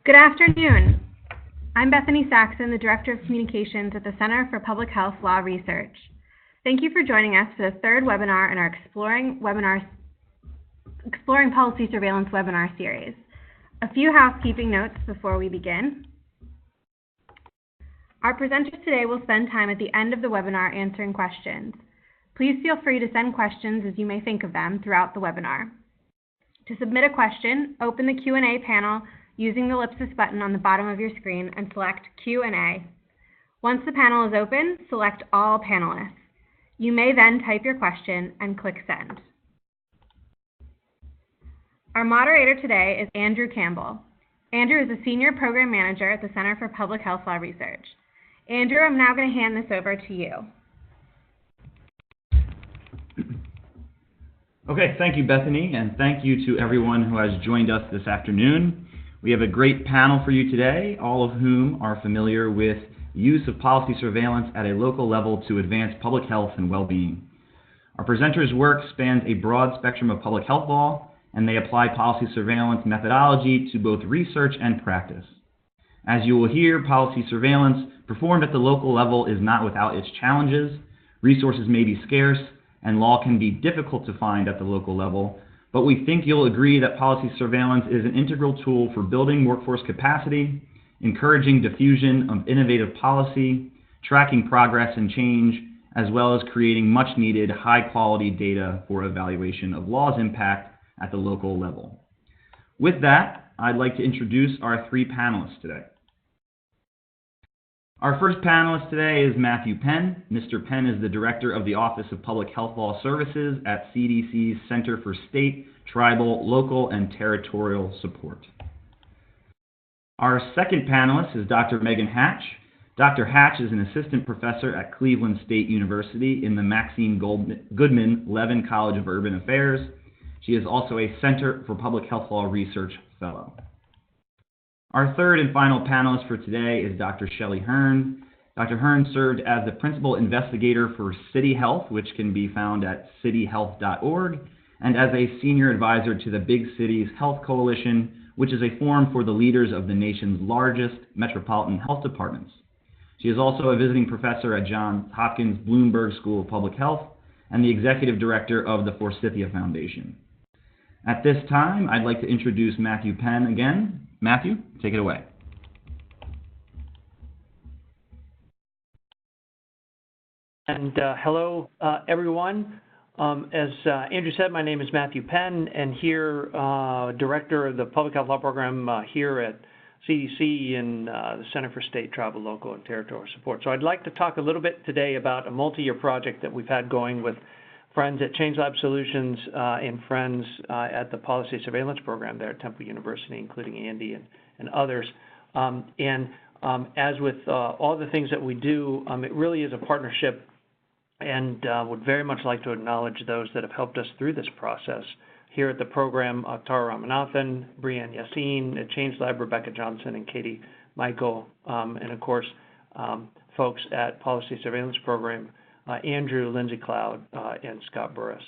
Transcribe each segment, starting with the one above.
Good afternoon. I'm Bethany Saxon, the Director of Communications at the Center for Public Health Law Research. Thank you for joining us for the third webinar in our Exploring Policy Surveillance webinar series. A few housekeeping notes before we begin. Our presenters today will spend time at the end of the webinar answering questions. Please feel free to send questions as you may think of them throughout the webinar. To submit a question, open the Q&A panel using the ellipsis button on the bottom of your screen and select Q&A. Once the panel is open, select All Panelists. You may then type your question and click Send. Our moderator today is Andrew Campbell. Andrew is a Senior Program Manager at the Center for Public Health Law Research. Andrew, I'm now going to hand this over to you. Okay, thank you, Bethany, and thank you to everyone who has joined us this afternoon. We have a great panel for you today, all of whom are familiar with use of policy surveillance at a local level to advance public health and well-being. Our presenters' work spans a broad spectrum of public health law, and they apply policy surveillance methodology to both research and practice. As you will hear, policy surveillance performed at the local level is not without its challenges. Resources may be scarce, and law can be difficult to find at the local level, but we think you'll agree that policy surveillance is an integral tool for building workforce capacity, encouraging diffusion of innovative policy, tracking progress and change, as well as creating much-needed high-quality data for evaluation of law's impact at the local level. With that, I'd like to introduce our three panelists today. Our first panelist today is Matthew Penn. Mr. Penn is the Director of the Office of Public Health Law Services at CDC's Center for State, Tribal, Local, and Territorial Support. Our second panelist is Dr. Megan Hatch. Dr. Hatch is an assistant professor at Cleveland State University in the Maxine Goodman Levin College of Urban Affairs. She is also a Center for Public Health Law Research Fellow. Our third and final panelist for today is Dr. Shelley Hearne. Dr. Hearne served as the Principal Investigator for City Health, which can be found at cityhealth.org, and as a Senior Advisor to the Big Cities Health Coalition, which is a forum for the leaders of the nation's largest metropolitan health departments. She is also a visiting professor at Johns Hopkins Bloomsburg School of Public Health and the Executive Director of the Forsythia Foundation. At this time, I'd like to introduce Matthew Penn again. Matthew, take it away. And hello, everyone. As Andrew said, my name is Matthew Penn, and here, Director of the Public Health Law Program here at CDC in the Center for State, Tribal, Local, and Territorial Support. So I'd like to talk a little bit today about a multi-year project that we've had going with friends at Change Lab Solutions and friends at the Policy Surveillance Program there at Temple University, including Andy and others. As with all the things that we do, it really is a partnership, and would very much like to acknowledge those that have helped us through this process. Here at the program, Tara Ramanathan, Brianne Yassine, at Change Lab, Rebecca Johnson, and Katie Michael, and of course, folks at Policy Surveillance Program, Andrew, Lindsay Cloud, and Scott Burris.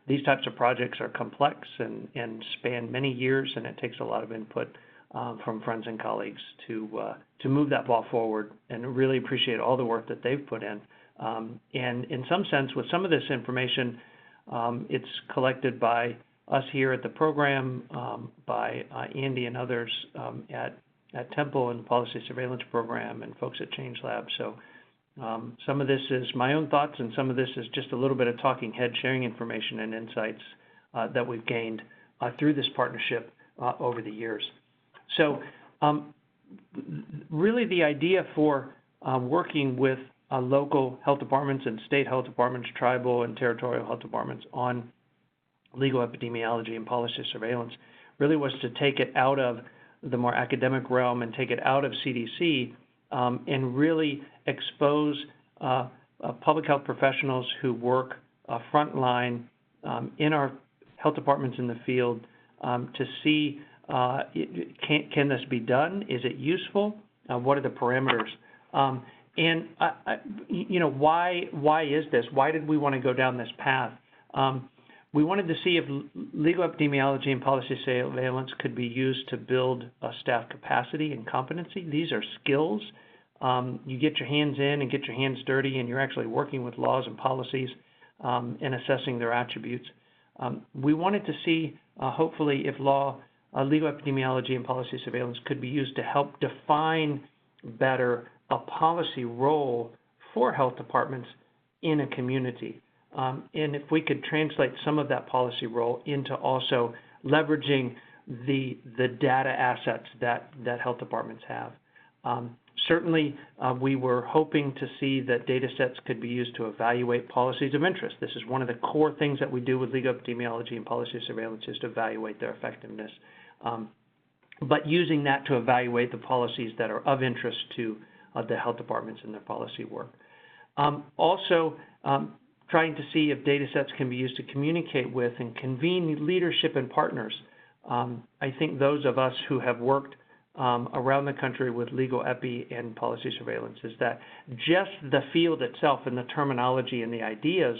These types of projects are complex and span many years, and it takes a lot of input from friends and colleagues to move that ball forward, and really appreciate all the work that they've put in. And in some sense, with some of this information, it's collected by us here at the program, by Andy and others at Temple and the Policy Surveillance Program, and folks at Change Lab. So some of this is my own thoughts, and some of this is just a little bit of talking head, sharing information and insights that we've gained through this partnership over the years. So really the idea for working with local health departments and state health departments, tribal and territorial health departments on legal epidemiology and policy surveillance really was to take it out of the more academic realm and take it out of CDC and really expose public health professionals who work frontline in our health departments in the field to see can this be done? Is it useful? What are the parameters? And you know, why is this? Why did we want to go down this path? We wanted to see if legal epidemiology and policy surveillance could be used to build staff capacity and competency. These are skills. You get your hands in and get your hands dirty, and you're actually working with laws and policies and assessing their attributes. We wanted to see, hopefully, if legal epidemiology and policy surveillance could be used to help define better a policy role for health departments in a community. And if we could translate some of that policy role into also leveraging the data assets that health departments have. Certainly, we were hoping to see that data sets could be used to evaluate policies of interest. This is one of the core things that we do with legal epidemiology and policy surveillance, is to evaluate their effectiveness. But using that to evaluate the policies that are of interest to the health departments in their policy work. Also, trying to see if data sets can be used to communicate with and convene leadership and partners. I think those of us who have worked around the country with legal epi and policy surveillance is that just the field itself and the terminology and the ideas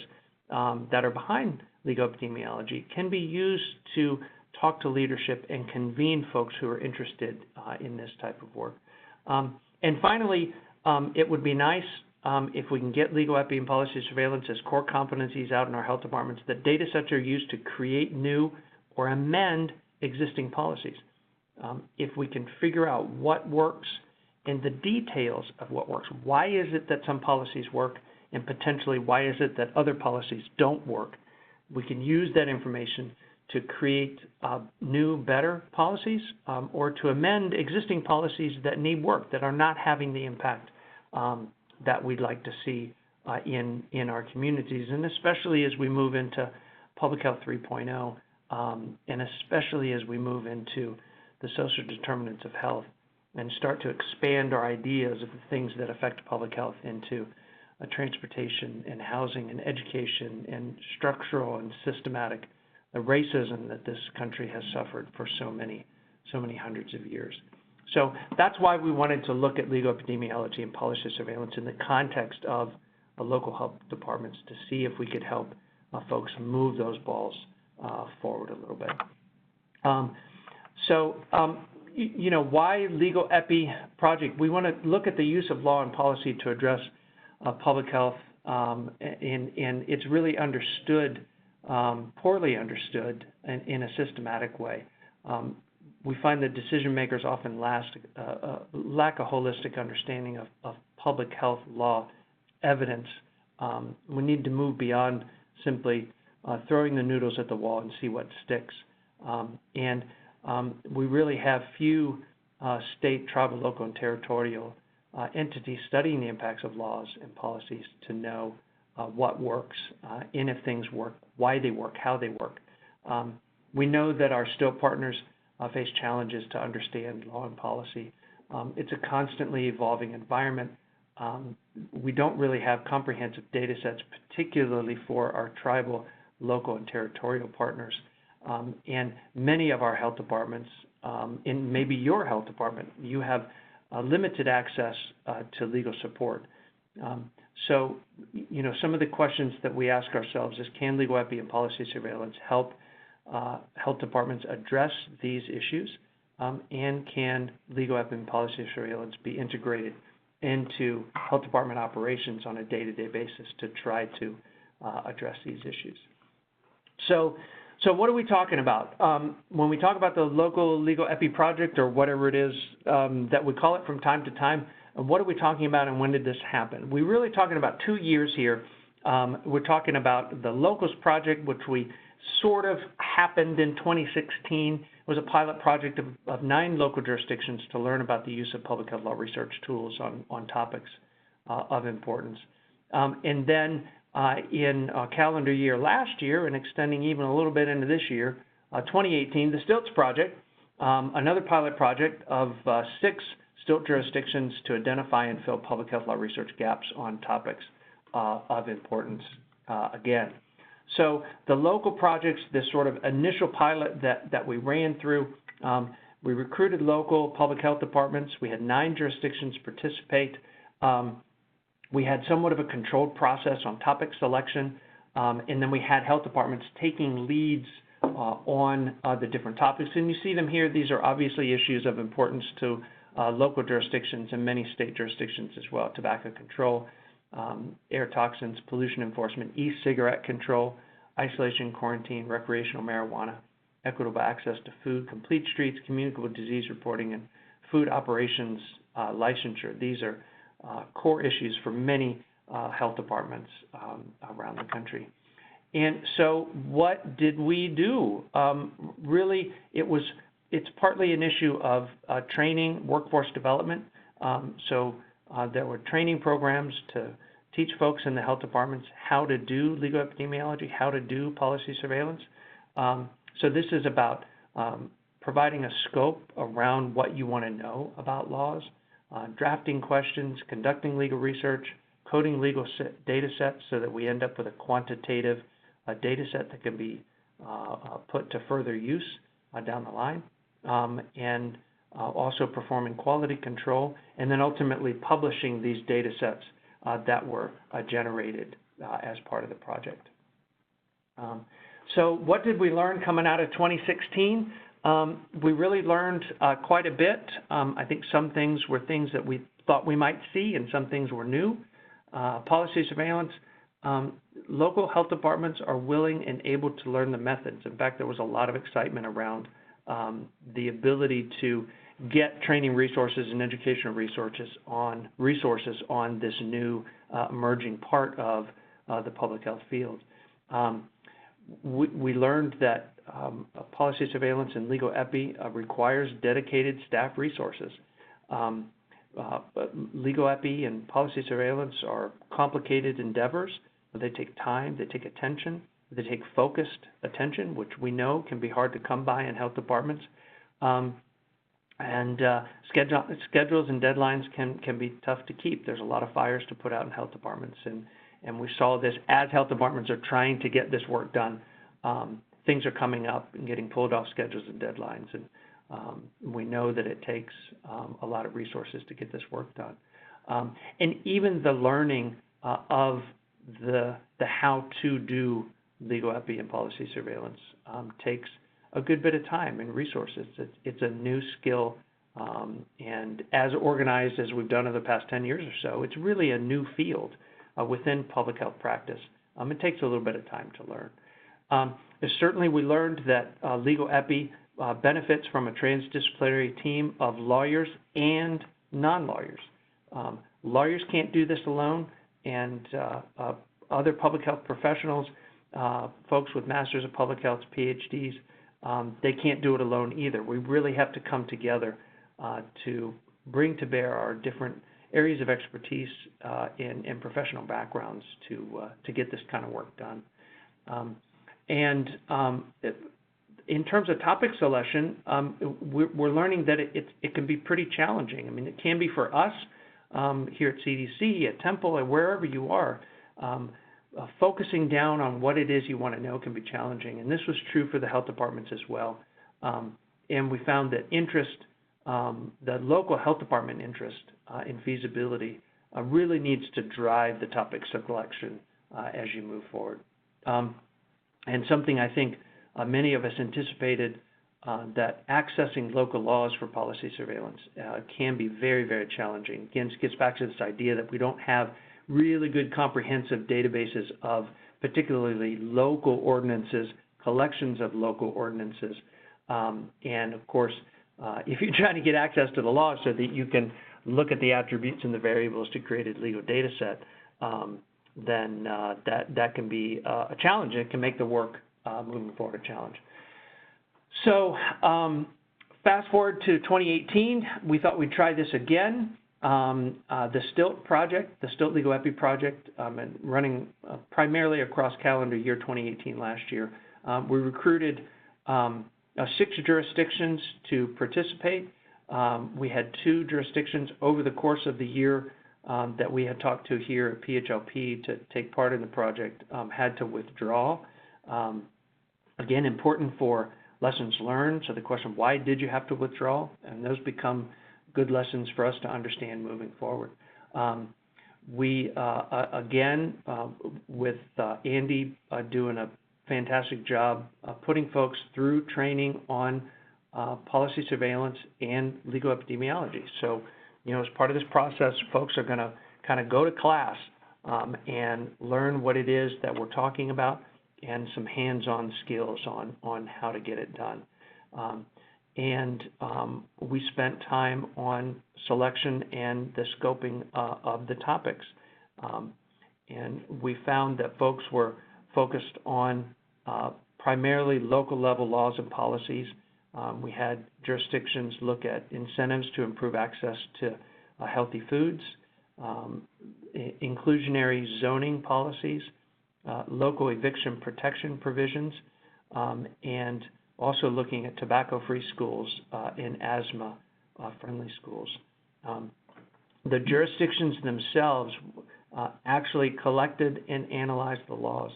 that are behind legal epidemiology can be used to talk to leadership and convene folks who are interested in this type of work. And finally, it would be nice if we can get legal epi and policy surveillance as core competencies out in our health departments, that data sets are used to create new or amend existing policies. If we can figure out what works and the details of what works, why is it that some policies work, and potentially why is it that other policies don't work, we can use that information to create new, better policies or to amend existing policies that need work, that are not having the impact that we'd like to see in our communities, and especially as we move into Public Health 3.0, and especially as we move into the social determinants of health and start to expand our ideas of the things that affect public health into transportation and housing and education and structural and systematic racism that this country has suffered for so many hundreds of years. So that's why we wanted to look at legal epidemiology and policy surveillance in the context of local health departments to see if we could help folks move those balls forward a little bit. You know, why Legal Epi Project? We want to look at the use of law and policy to address public health, and it's really understood, poorly understood in a systematic way. We find that decision makers often lack a holistic understanding of public health law evidence. We need to move beyond simply throwing the noodles at the wall and see what sticks. We really have few state, tribal, local, and territorial entities studying the impacts of laws and policies to know what works, and if things work, why they work, how they work. We know that our STILT partners face challenges to understand law and policy. It's a constantly evolving environment. We don't really have comprehensive data sets, particularly for our tribal, local, and territorial partners. And many of our health departments, and maybe your health department, you have limited access to legal support. So, you know, some of the questions that we ask ourselves is, can legal epi and policy surveillance help health departments address these issues, and can legal epi and policy surveillance be integrated into health department operations on a day-to-day basis to try to address these issues? So what are we talking about? When we talk about the local Legal Epi Project, or whatever it is that we call it from time to time, what are we talking about, and when did this happen? We're really talking about 2 years here. We're talking about the Locals Project, which we sort of happened in 2016. It was a pilot project of 9 local jurisdictions to learn about the use of public health law research tools on topics of importance. And then in calendar year last year, and extending even a little bit into this year, 2018, the STLTS Project, another pilot project of 6 STLT jurisdictions to identify and fill public health law research gaps on topics of importance again. So the local projects, this sort of initial pilot that we ran through, we recruited local public health departments. We had 9 jurisdictions participate. We had somewhat of a controlled process on topic selection. And then we had health departments taking leads on the different topics. And you see them here. These are obviously issues of importance to local jurisdictions and many state jurisdictions as well: tobacco control, air toxins, pollution enforcement, e-cigarette control, isolation, quarantine, recreational marijuana, equitable access to food, complete streets, communicable disease reporting, and food operations licensure. These are core issues for many health departments around the country. And so what did we do? Really, it's partly an issue of training, workforce development. So there were training programs to teach folks in the health departments how to do legal epidemiology, how to do policy surveillance. So this is about providing a scope around what you want to know about laws, drafting questions, conducting legal research, coding legal data sets so that we end up with a quantitative data set that can be put to further use down the line, and also performing quality control, and then ultimately publishing these data sets that were generated as part of the project. So what did we learn coming out of 2016? We really learned quite a bit. I think some things were things that we thought we might see, and some things were new. Policy surveillance, local health departments are willing and able to learn the methods. In fact, there was a lot of excitement around the ability to get training resources and educational resources on this new emerging part of the public health field. We learned that policy surveillance and legal epi requires dedicated staff resources. But legal epi and policy surveillance are complicated endeavors. They take time, they take attention, they take focused attention, which we know can be hard to come by in health departments. Schedules and deadlines can be tough to keep. There's a lot of fires to put out in health departments, and we saw this as health departments are trying to get this work done. Things are coming up and getting pulled off schedules and deadlines, and we know that it takes a lot of resources to get this work done. And even the learning of the how to do legal epi and policy surveillance takes a good bit of time and resources. It's a new skill, and as organized as we've done in the past 10 years or so, it's really a new field within public health practice. It takes a little bit of time to learn. Certainly we learned that legal epi benefits from a transdisciplinary team of lawyers and non-lawyers. Lawyers can't do this alone, and other public health professionals, folks with Masters of Public Health, PH.Ds, they can't do it alone either. We really have to come together to bring to bear our different areas of expertise and professional backgrounds to get this kind of work done. In terms of topic selection, we're learning that it can be pretty challenging. I mean, it can be for us here at CDC, at Temple, and wherever you are. Focusing down on what it is you want to know can be challenging, and this was true for the health departments as well. And we found that the local health department interest in feasibility really needs to drive the topic selection as you move forward. And something I think many of us anticipated, that accessing local laws for policy surveillance can be very, very challenging. Again, it gets back to this idea that we don't have really good comprehensive databases of particularly local ordinances, collections of local ordinances. And of course, if you're trying to get access to the law so that you can look at the attributes and the variables to create a legal data set, then that can be a challenge. It can make the work moving forward a challenge. So fast forward to 2018, we thought we'd try this again. The STLT project, the STLT Legal Epi Project, and running primarily across calendar year 2018 last year. We recruited 6 jurisdictions to participate. We had 2 jurisdictions over the course of the year that we had talked to here at PHLP to take part in the project had to withdraw. Again, important for lessons learned. So the question, why did you have to withdraw? And those become good lessons for us to understand moving forward. We, again, with Andy doing a fantastic job putting folks through training on policy surveillance and legal epidemiology. So, as part of this process, folks are going to kind of go to class and learn what it is that we're talking about and some hands-on skills on how to get it done. We spent time on selection and the scoping of the topics. And we found that folks were focused on primarily local level laws and policies. We had jurisdictions look at incentives to improve access to healthy foods, inclusionary zoning policies, local eviction protection provisions, and also looking at tobacco-free schools and asthma-friendly schools. The jurisdictions themselves actually collected and analyzed the laws.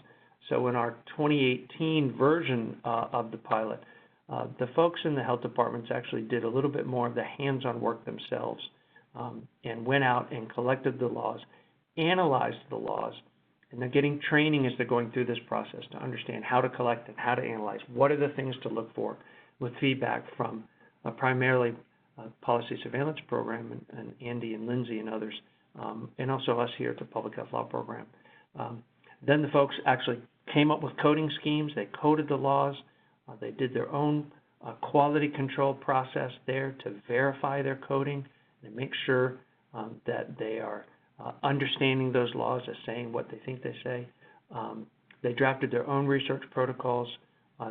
So in our 2018 version of the pilot, the folks in the health departments actually did a little bit more of the hands-on work themselves and went out and collected the laws, analyzed the laws, and they're getting training as they're going through this process to understand how to collect and how to analyze. What are the things to look for with feedback from primarily policy surveillance program and Andy and Lindsay and others, and also us here at the Public Health Law Program. Then the folks actually came up with coding schemes. They coded the laws. They did their own quality control process there to verify their coding and make sure that they are understanding those laws as saying what they think they say. They drafted their own research protocols.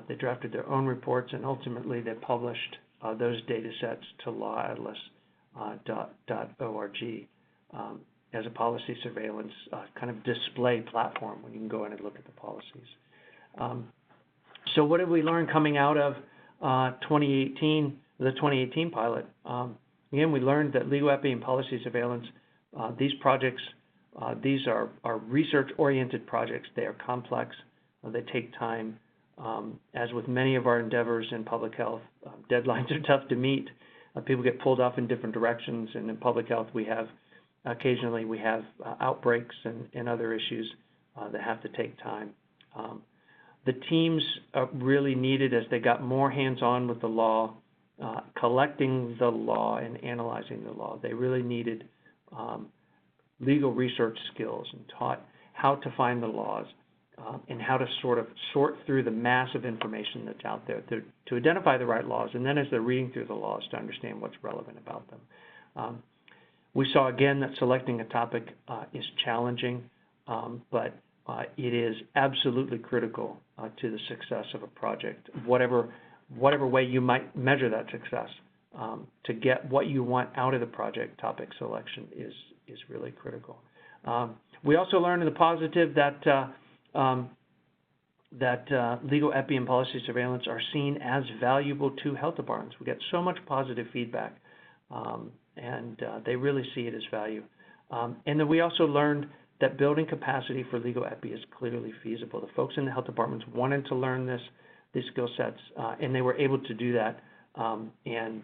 They drafted their own reports, and ultimately they published those data sets to lawatlas.org as a policy surveillance kind of display platform when you can go in and look at the policies. So what did we learn coming out of the 2018 pilot? Again, we learned that legal epi and policy surveillance, these projects, these are research-oriented projects. They are complex. They take time. As with many of our endeavors in public health, deadlines are tough to meet. People get pulled off in different directions, and in public health occasionally we have outbreaks and other issues that have to take time. The teams really needed, as they got more hands-on with the law, collecting the law and analyzing the law, they really needed legal research skills and taught how to find the laws and how to sort of sort through the massive information that's out there to identify the right laws, and then as they're reading through the laws to understand what's relevant about them. We saw again that selecting a topic is challenging, but it is absolutely critical to the success of a project, whatever way you might measure that success. To get what you want out of the project, topic selection is really critical. We also learned in the positive that legal epi and policy surveillance are seen as valuable to health departments. We get so much positive feedback, and they really see it as value. And then we also learned that building capacity for legal epi is clearly feasible. The folks in the health departments wanted to learn these skill sets, and they were able to do that, and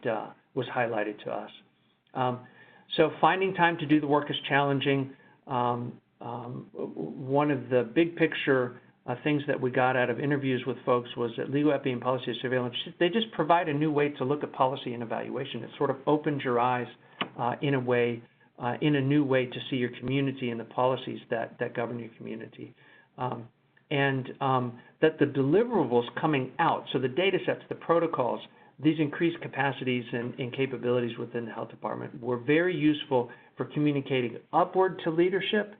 was highlighted to us. So finding time to do the work is challenging. One of the big picture things that we got out of interviews with folks was that legal epi and policy surveillance, they just provide a new way to look at policy and evaluation. It sort of opens your eyes in a new way to see your community and the policies that govern your community. That the deliverables coming out, so the data sets, the protocols, these increased capacities and capabilities within the health department were very useful for communicating upward to leadership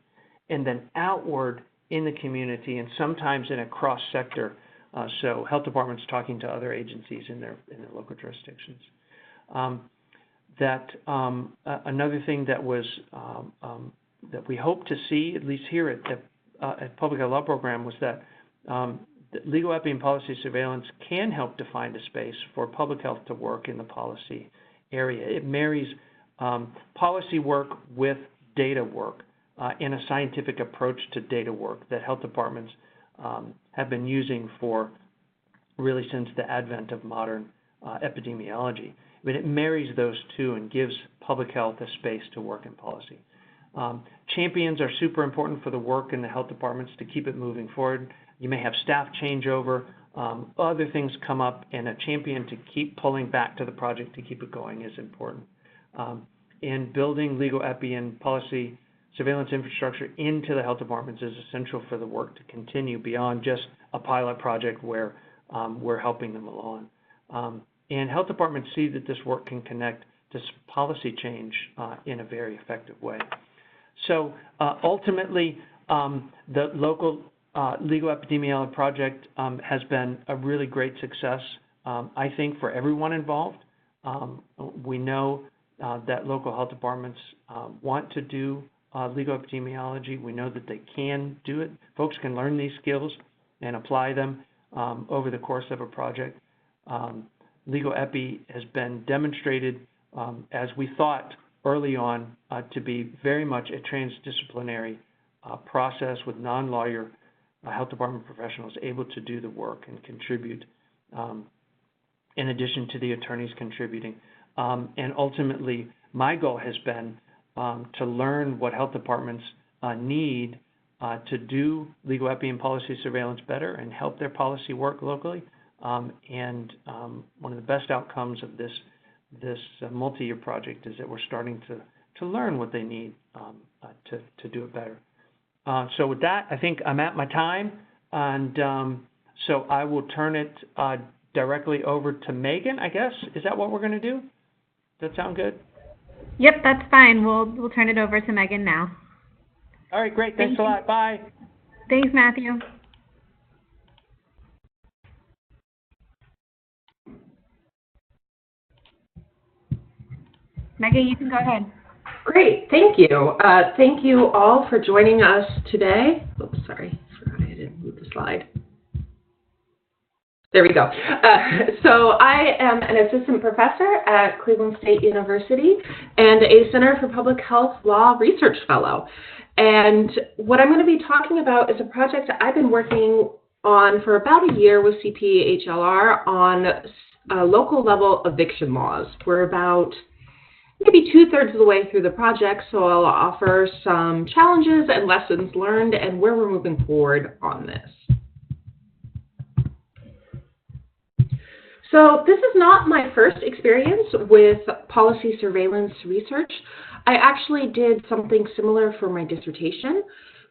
and then outward in the community, and sometimes in a cross-sector, so health departments talking to other agencies in their local jurisdictions. Another thing that was that we hope to see, at least here at Public Health Law Program, was that legal epi and policy surveillance can help define a space for public health to work in the policy area. It marries policy work with data work in a scientific approach to data work that health departments have been using for really since the advent of modern epidemiology. But it marries those two and gives public health a space to work in policy. Champions are super important for the work in the health departments to keep it moving forward. You may have staff changeover, other things come up, and a champion to keep pulling back to the project to keep it going is important. And building legal epi and policy surveillance infrastructure into the health departments is essential for the work to continue beyond just a pilot project where we're helping them along. And health departments see that this work can connect to policy change in a very effective way. So ultimately, the local Legal Epidemiology Project has been a really great success, I think, for everyone involved. We know that local health departments want to do legal epidemiology. We know that they can do it. Folks can learn these skills and apply them over the course of a project. Legal epi has been demonstrated, as we thought early on, to be very much a transdisciplinary process with non-lawyer health department professionals able to do the work and contribute in addition to the attorneys contributing. And ultimately, my goal has been to learn what health departments need to do legal epi and policy surveillance better and help their policy work locally. And one of the best outcomes of this multi-year project is that we're starting to learn what they need to do it better. So with that, I think I'm at my time, and so I will turn it directly over to Megan, I guess. Is that what we're going to do? Does that sound good? Yep, that's fine. We'll turn it over to Megan now. All right, great. Thanks a lot. Bye. Thanks, Matthew. Megan, you can go ahead. Great, thank you. Thank you all for joining us today. Oops, sorry, I didn't move the slide. There we go. So I am an assistant professor at Cleveland State University and a Center for Public Health Law Research Fellow. And what I'm going to be talking about is a project I've been working on for about a year with CPHLR on local level eviction laws. We're about maybe 2/3 of the way through the project, so I'll offer some challenges and lessons learned and where we're moving forward on this. So this is not my first experience with policy surveillance research. I actually did something similar for my dissertation.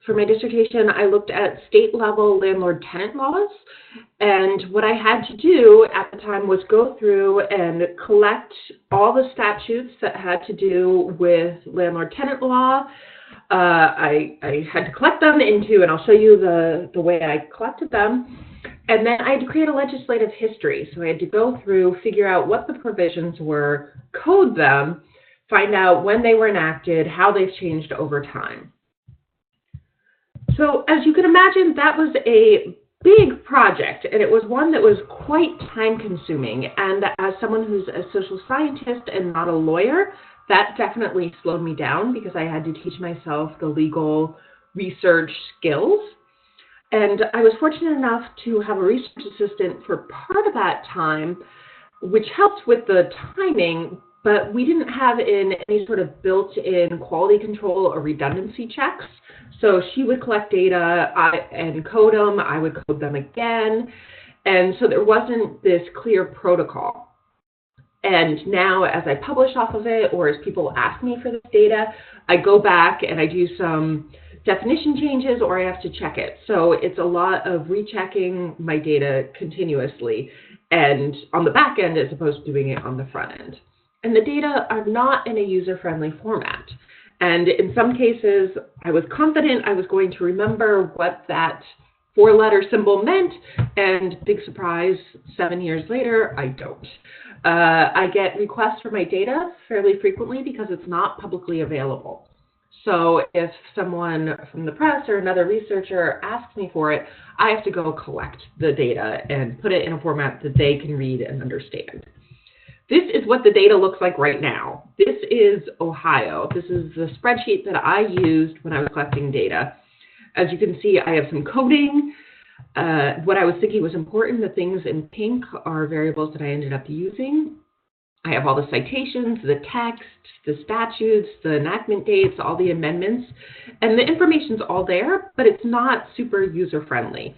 For my dissertation, I looked at state-level landlord-tenant laws, and what I had to do at the time was go through and collect all the statutes that had to do with landlord-tenant law. I had to collect them into, and I'll show you the way I collected them, and then I had to create a legislative history. So I had to go through, figure out what the provisions were, code them, find out when they were enacted, how they've changed over time. So as you can imagine, that was a big project, and it was one that was quite time-consuming. And as someone who's a social scientist and not a lawyer, that definitely slowed me down because I had to teach myself the legal research skills. And I was fortunate enough to have a research assistant for part of that time, which helped with the timing, but we didn't have any sort of built-in quality control or redundancy checks. So she would collect data and code them, I would code them again, and so there wasn't this clear protocol. And now as I publish off of it, or as people ask me for this data, I go back and I do some definition changes, or I have to check it. So it's a lot of rechecking my data continuously, and on the back end as opposed to doing it on the front end. And the data are not in a user-friendly format. And in some cases, I was confident I was going to remember what that four-letter symbol meant, and big surprise, 7 years later, I don't. I get requests for my data fairly frequently because it's not publicly available. So if someone from the press or another researcher asks me for it, I have to go collect the data and put it in a format that they can read and understand. This is what the data looks like right now. This is Ohio. This is the spreadsheet that I used when I was collecting data. As you can see, I have some coding. What I was thinking was important, the things in pink are variables that I ended up using. I have all the citations, the text, the statutes, the enactment dates, all the amendments, and the information's all there, but it's not super user-friendly,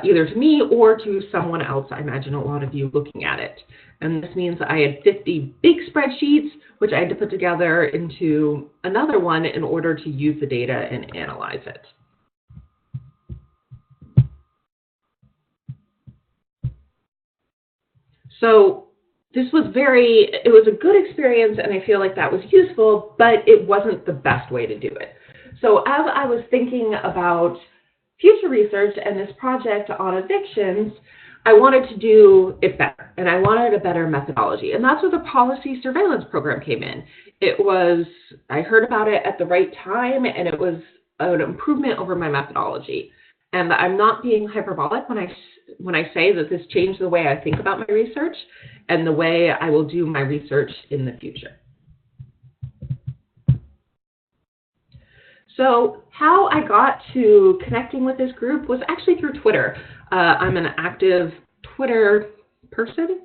either to me or to someone else. I imagine a lot of you looking at it. And this means I had 50 big spreadsheets, which I had to put together into another one in order to use the data and analyze it. So this was it was a good experience, and I feel like that was useful, but it wasn't the best way to do it. So as I was thinking about future research and this project on evictions, I wanted to do it better, and I wanted a better methodology. And that's where the policy surveillance program came in. I heard about it at the right time, and it was an improvement over my methodology. And I'm not being hyperbolic when I say that this changed the way I think about my research and the way I will do my research in the future. So how I got to connecting with this group was actually through Twitter. I'm an active Twitter person,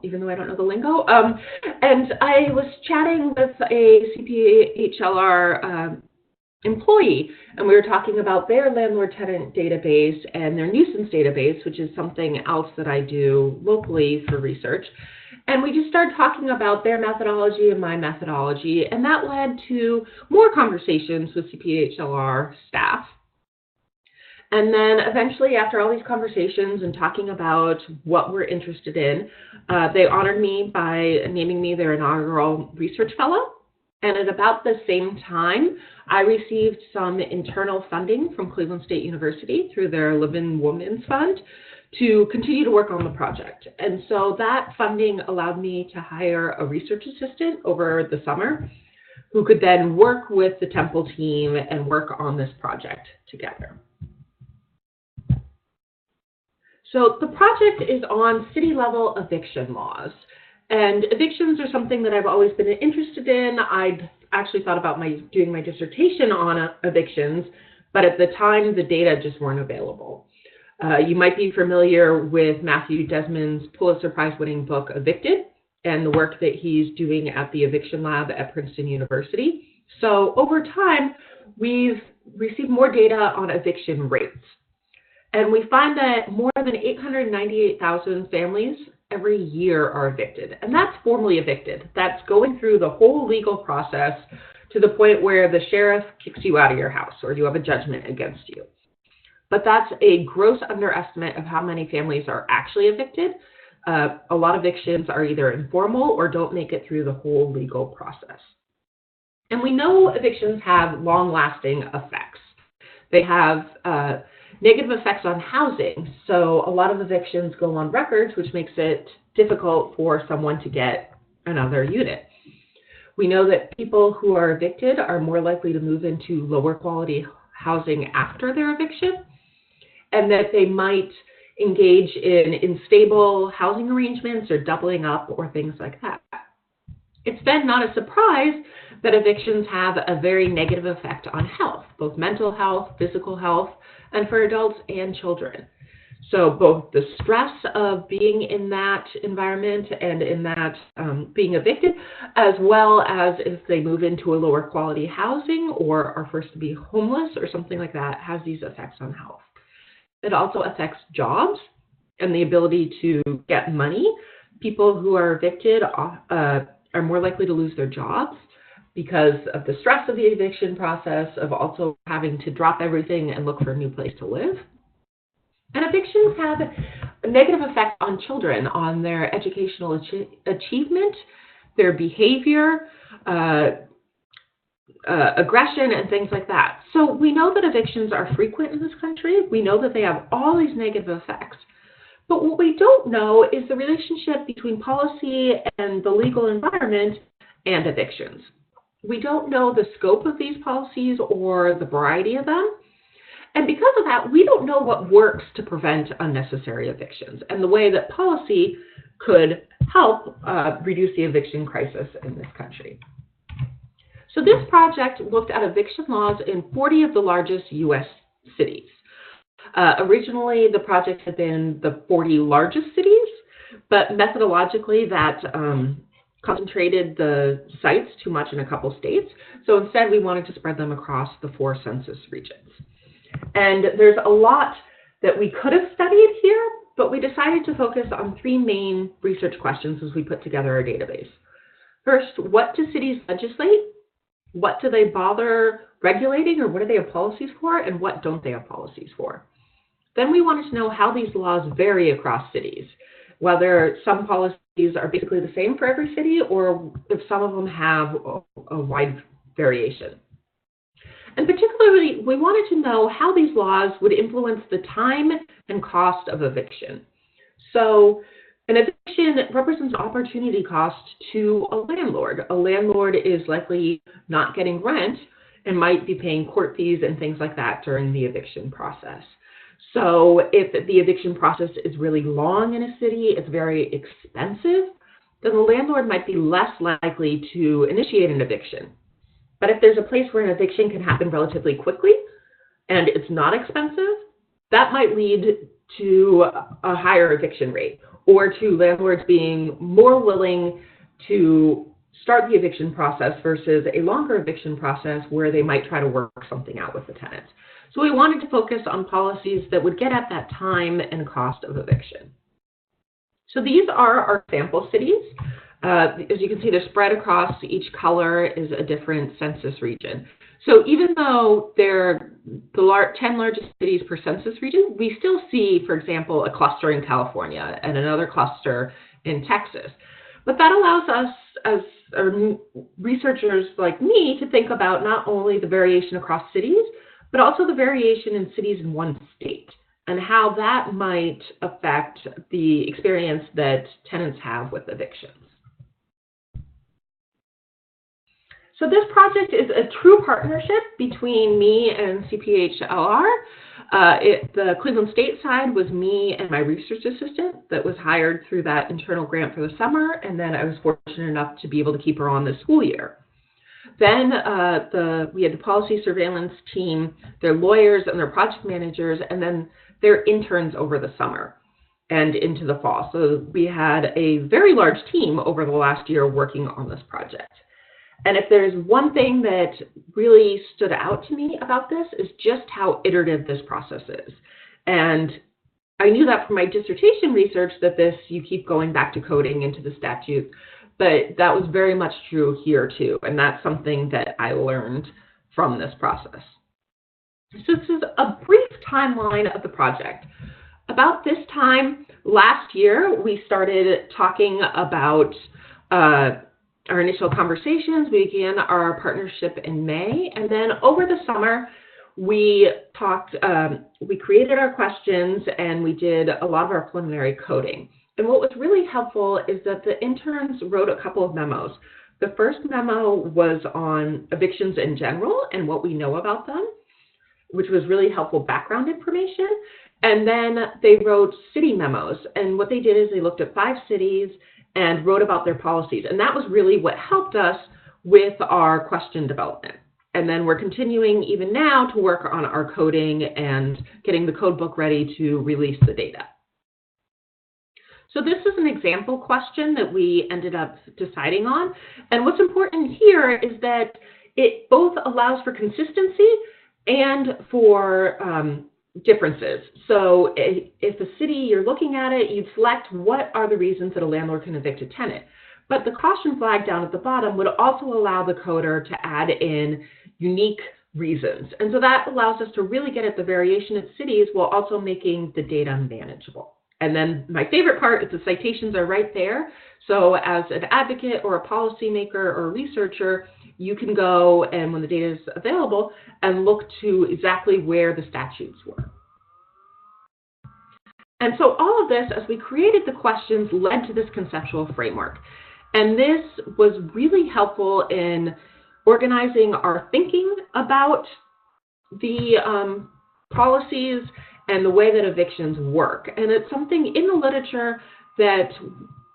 even though I don't know the lingo. And I was chatting with a CPHLR employee, and we were talking about their landlord-tenant database and their nuisance database, which is something else that I do locally for research. And we just started talking about their methodology and my methodology, and that led to more conversations with CPHLR staff. And then eventually, after all these conversations and talking about what we're interested in, they honored me by naming me their inaugural research fellow. And at about the same time, I received some internal funding from Cleveland State University through their Living Women's Fund to continue to work on the project. And so that funding allowed me to hire a research assistant over the summer who could then work with the Temple team and work on this project together. So the project is on city-level eviction laws. And evictions are something that I've always been interested in. I'd actually thought about doing my dissertation on evictions, but at the time, the data just weren't available. You might be familiar with Matthew Desmond's Pulitzer Prize-winning book, Evicted, and the work that he's doing at the Eviction Lab at Princeton University. So over time, we've received more data on eviction rates. And we find that more than 898,000 families every year are evicted. And that's formally evicted. That's going through the whole legal process to the point where the sheriff kicks you out of your house or you have a judgment against you. But that's a gross underestimate of how many families are actually evicted. A lot of evictions are either informal or don't make it through the whole legal process. And we know evictions have long-lasting effects. They have negative effects on housing. So a lot of evictions go on records, which makes it difficult for someone to get another unit. We know that people who are evicted are more likely to move into lower quality housing after their eviction, and that they might engage in unstable housing arrangements or doubling up or things like that. It's then not a surprise that evictions have a very negative effect on health, both mental health, physical health, and for adults and children. So both the stress of being in that environment and in that being evicted, as well as if they move into a lower quality housing or are forced to be homeless or something like that, has these effects on health. It also affects jobs and the ability to get money. People who are evicted are more likely to lose their jobs because of the stress of the eviction process, of also having to drop everything and look for a new place to live. And evictions have a negative effect on children, on their educational achievement, their behavior, aggression, and things like that. So we know that evictions are frequent in this country. We know that they have all these negative effects. But what we don't know is the relationship between policy and the legal environment and evictions. We don't know the scope of these policies or the variety of them. And because of that, we don't know what works to prevent unnecessary evictions and the way that policy could help reduce the eviction crisis in this country. So this project looked at eviction laws in 40 of the largest U.S. cities. Originally, the project had been the 40 largest cities, but methodologically that concentrated the sites too much in a couple states. So instead, we wanted to spread them across the 4 census regions. And there's a lot that we could have studied here, but we decided to focus on 3 main research questions as we put together our database. First, what do cities legislate? What do they bother regulating, or what do they have policies for, and what don't they have policies for? Then we wanted to know how these laws vary across cities, whether some policies are basically the same for every city, or if some of them have a wide variation. And particularly, we wanted to know how these laws would influence the time and cost of eviction. So an eviction represents opportunity cost to a landlord. A landlord is likely not getting rent and might be paying court fees and things like that during the eviction process. So if the eviction process is really long in a city, it's very expensive, then the landlord might be less likely to initiate an eviction. But if there's a place where an eviction can happen relatively quickly and it's not expensive, that might lead to a higher eviction rate, or to landlords being more willing to start the eviction process versus a longer eviction process where they might try to work something out with the tenants. So we wanted to focus on policies that would get at that time and cost of eviction. So these are our sample cities. As you can see, they're spread across. Each color is a different census region. So even though they're the 10 largest cities per census region, we still see, for example, a cluster in California and another cluster in Texas. But that allows us, as researchers like me, to think about not only the variation across cities, but also the variation in cities in one state, and how that might affect the experience that tenants have with evictions. So this project is a true partnership between me and CPHLR. The Cleveland State side was me and my research assistant that was hired through that internal grant for the summer, and then I was fortunate enough to be able to keep her on this school year. Then we had the policy surveillance team, their lawyers and their project managers, and then their interns over the summer and into the fall. So we had a very large team over the last year working on this project. And if there's one thing that really stood out to me about this, is just how iterative this process is. And I knew that from my dissertation research, that you keep going back to coding into the statute, but that was very much true here too. And that's something that I learned from this process. So this is a brief timeline of the project. About this time last year, we started talking about our initial conversations. We began our partnership in May, and then over the summer, we created our questions, and we did a lot of our preliminary coding. And what was really helpful is that the interns wrote a couple of memos. The first memo was on evictions in general and what we know about them, which was really helpful background information. And then they wrote city memos, and what they did is they looked at 5 cities and wrote about their policies. And that was really what helped us with our question development. And then we're continuing even now to work on our coding and getting the code book ready to release the data. So this is an example question that we ended up deciding on. And what's important here is that it both allows for consistency and for differences. So if the city you're looking at it, you'd select what are the reasons that a landlord can evict a tenant. But the caution flag down at the bottom would also allow the coder to add in unique reasons. And so that allows us to really get at the variation of cities while also making the data manageable. And then my favorite part is the citations are right there. So as an advocate or a policymaker or a researcher, you can go and when the data is available and look to exactly where the statutes were. And so all of this, as we created the questions, led to this conceptual framework. And this was really helpful in organizing our thinking about the policies and the way that evictions work. And it's something in the literature that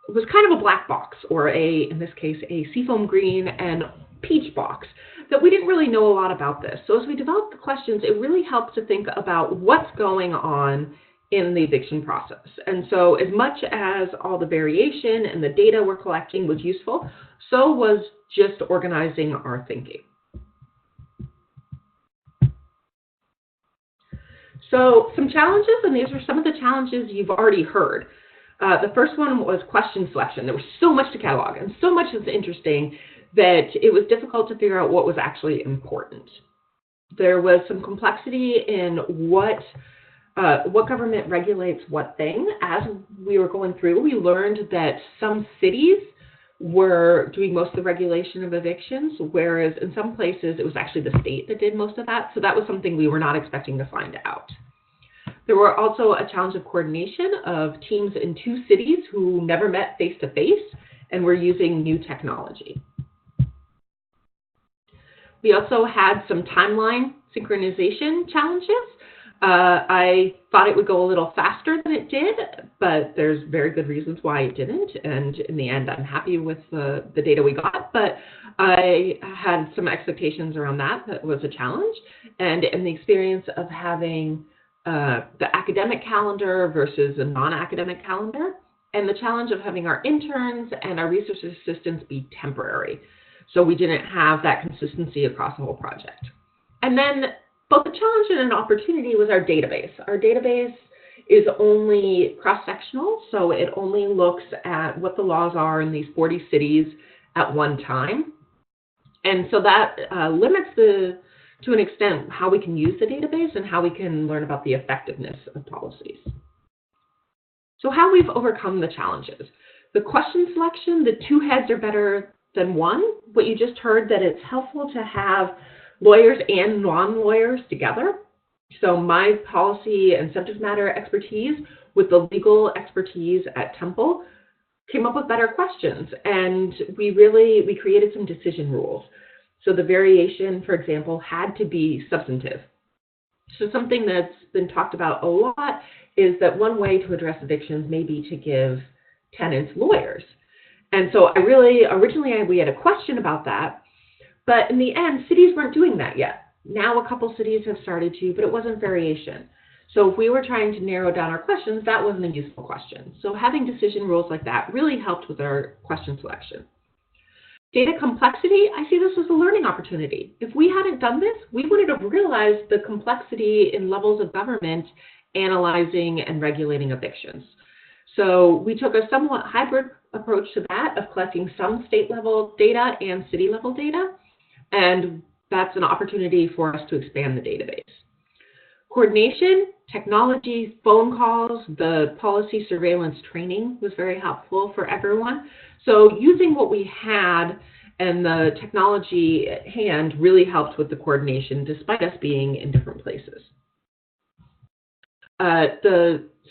was kind of a black box, or in this case, a seafoam green and peach box, that we didn't really know a lot about this. So as we developed the questions, it really helped to think about what's going on in the eviction process. And so as much as all the variation and the data we're collecting was useful, so was just organizing our thinking. So some challenges, and these are some of the challenges you've already heard. The first one was question selection. There was so much to catalog and so much that's interesting that it was difficult to figure out what was actually important. There was some complexity in what government regulates what thing. As we were going through, we learned that some cities were doing most of the regulation of evictions, whereas in some places it was actually the state that did most of that. So that was something we were not expecting to find out. There were also a challenge of coordination of teams in 2 cities who never met face-to-face and were using new technology. We also had some timeline synchronization challenges. I thought it would go a little faster than it did, but there's very good reasons why it didn't. And in the end, I'm happy with the data we got, but I had some expectations around that. That was a challenge. And in the experience of having the academic calendar versus a non-academic calendar, and the challenge of having our interns and our research assistants be temporary. So we didn't have that consistency across the whole project. And then both a challenge and an opportunity was our database. Our database is only cross-sectional, so it only looks at what the laws are in these 40 cities at one time. And so that limits to an extent how we can use the database and how we can learn about the effectiveness of policies. So how we've overcome the challenges. The question selection, the 2 heads are better than 1. What you just heard, that it's helpful to have lawyers and non-lawyers together. So my policy and subject matter expertise with the legal expertise at Temple came up with better questions, and we created some decision rules. So the variation, for example, had to be substantive. So something that's been talked about a lot is that one way to address evictions may be to give tenants lawyers. And so originally we had a question about that, but in the end, cities weren't doing that yet. Now a couple cities have started to, but it wasn't variation. So if we were trying to narrow down our questions, that wasn't a useful question. So having decision rules like that really helped with our question selection. Data complexity, I see this as a learning opportunity. If we hadn't done this, we wouldn't have realized the complexity in levels of government analyzing and regulating evictions. So we took a somewhat hybrid approach to that of collecting some state level data and city level data, and that's an opportunity for us to expand the database. Coordination, technology, phone calls, the policy surveillance training was very helpful for everyone. So using what we had and the technology at hand really helped with the coordination despite us being in different places.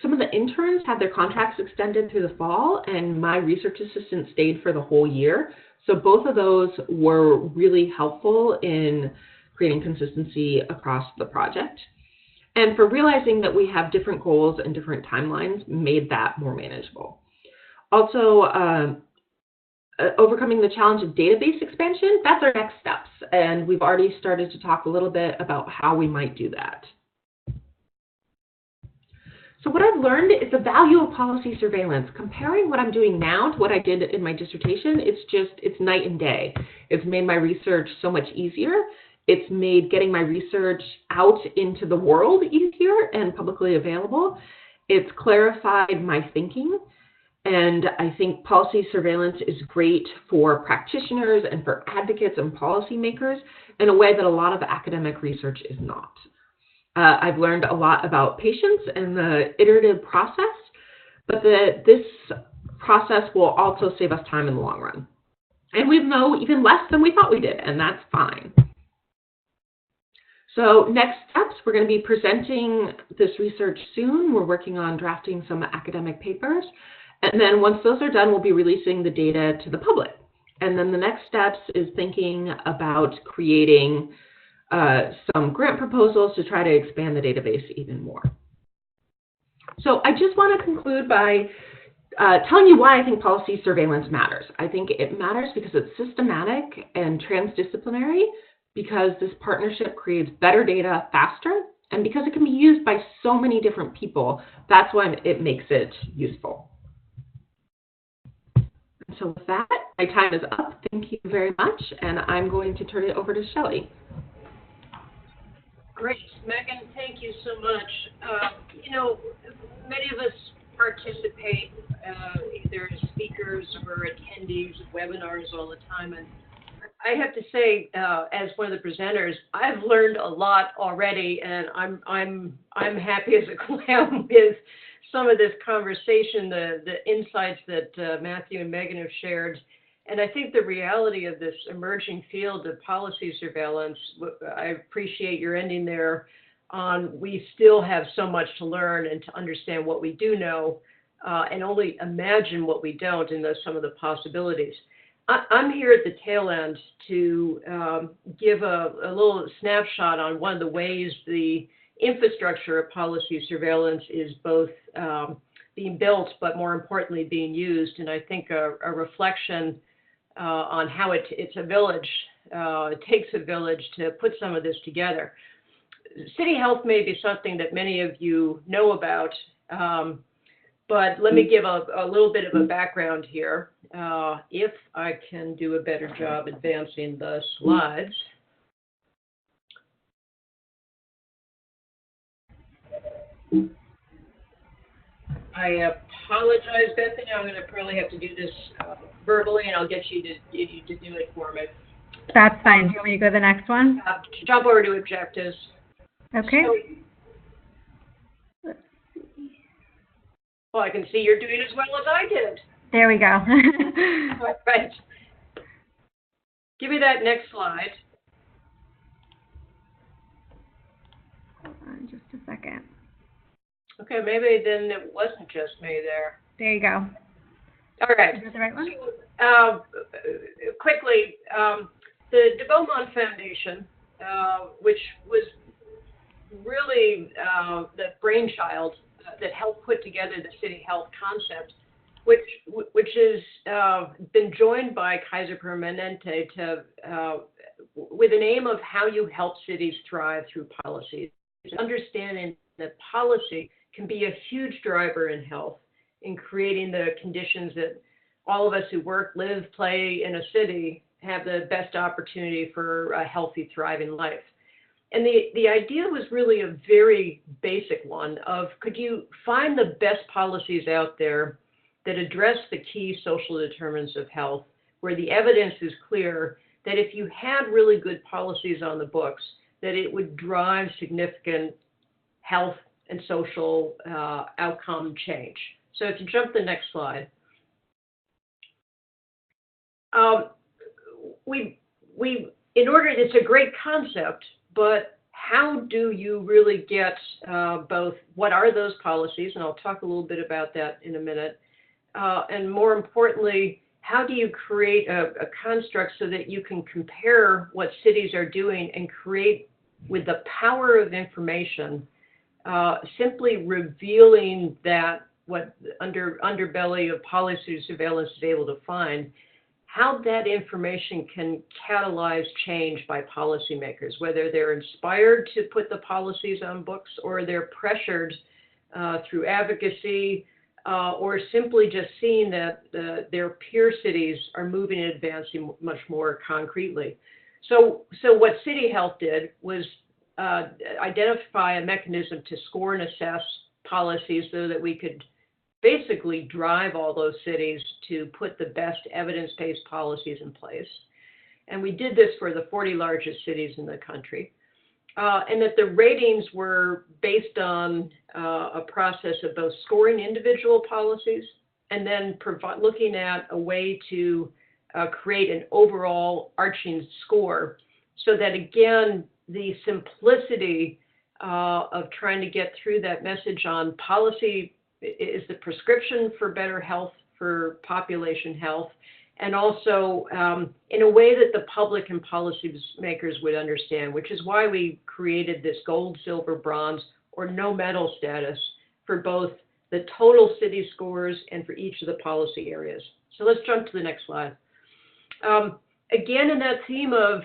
Some of the interns had their contracts extended through the fall, and my research assistant stayed for the whole year. So both of those were really helpful in creating consistency across the project. And for realizing that we have different goals and different timelines made that more manageable. Also, overcoming the challenge of database expansion, that's our next steps. And we've already started to talk a little bit about how we might do that. So what I've learned is the value of policy surveillance. Comparing what I'm doing now to what I did in my dissertation, it's night and day. It's made my research so much easier. It's made getting my research out into the world easier and publicly available. It's clarified my thinking. And I think policy surveillance is great for practitioners and for advocates and policymakers in a way that a lot of academic research is not. I've learned a lot about patience and the iterative process, but this process will also save us time in the long run. And we know even less than we thought we did, and that's fine. So next steps, we're going to be presenting this research soon. We're working on drafting some academic papers. And then once those are done, we'll be releasing the data to the public. And then the next steps is thinking about creating some grant proposals to try to expand the database even more. So I just want to conclude by telling you why I think policy surveillance matters. I think it matters because it's systematic and transdisciplinary, because this partnership creates better data faster And because it can be used by so many different people, that's why it makes it useful. So with that, my time is up. Thank you very much, and I'm going to turn it over to Shelley. Great. Megan, thank you so much. You know, many of us participate either as speakers or attendees of webinars all the time, and I have to say, as one of the presenters, I've learned a lot already, and I'm happy as a clam with some of this conversation, the insights that Matthew and Megan have shared. And I think the reality of this emerging field of policy surveillance, I appreciate your ending there on we still have so much to learn and to understand what we do know and only imagine what we don't and some of the possibilities. I'm here at the tail end to give a little snapshot on one of the ways the infrastructure of policy surveillance is both being built, but more importantly, being used. And I think a reflection on how it's a village, it takes a village to put some of this together. City health may be something that many of you know about, but let me give a little bit of a background here. If I can do a better job advancing the slides. I apologize, Bethany. I'm going to probably have to do this verbally, and I'll get you to do it for me. That's fine. Do you want me to go to the next one? Jump over to objectives. Okay. So, well, I can see you're doing as well as I did. There we go. All right. Give me that next slide. Hold on just a second. Okay, maybe then it wasn't just me there. There you go. All right. Is that the right one? Quickly, the de Beaumont Foundation, which was really the brainchild that helped put together the city health concept, which has been joined by Kaiser Permanente with an aim of how you help cities thrive through policies. Understanding that policy can be a huge driver in health, in creating the conditions that all of us who work, live, play in a city have the best opportunity for a healthy, thriving life. And the idea was really a very basic one of could you find the best policies out there that address the key social determinants of health, where the evidence is clear that if you had really good policies on the books, that it would drive significant health and social outcome change. So if you jump to the next slide. It's a great concept, but how do you really get both what are those policies, and I'll talk a little bit about that in a minute, and more importantly, how do you create a construct so that you can compare what cities are doing and create, with the power of information, simply revealing that what underbelly of policy surveillance is able to find, how that information can catalyze change by policymakers, whether they're inspired to put the policies on books or they're pressured through advocacy or simply just seeing that their peer cities are moving and advancing much more concretely. So what City Health did was identify a mechanism to score and assess policies so that we could basically drive all those cities to put the best evidence-based policies in place. And we did this for the 40 largest cities in the country. And that the ratings were based on a process of both scoring individual policies and then looking at a way to create an overall arching score so that, again, the simplicity of trying to get through that message on policy is the prescription for better health, for population health, and also in a way that the public and policymakers would understand, which is why we created this gold, silver, bronze, or no medal status for both the total city scores and for each of the policy areas. So let's jump to the next slide. Again, in that theme of,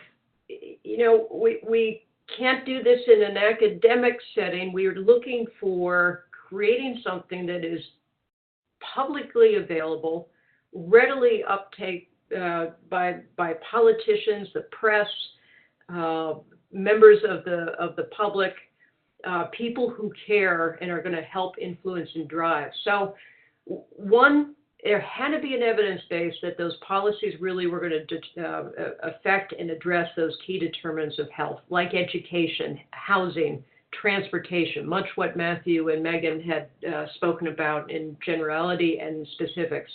we can't do this in an academic setting. We are looking for creating something that is publicly available, readily uptake by politicians, the press, members of the public, people who care and are going to help influence and drive. So, one, there had to be an evidence base that those policies really were going to affect and address those key determinants of health, like education, housing, transportation, much what Matthew and Megan had spoken about in generality and specifics.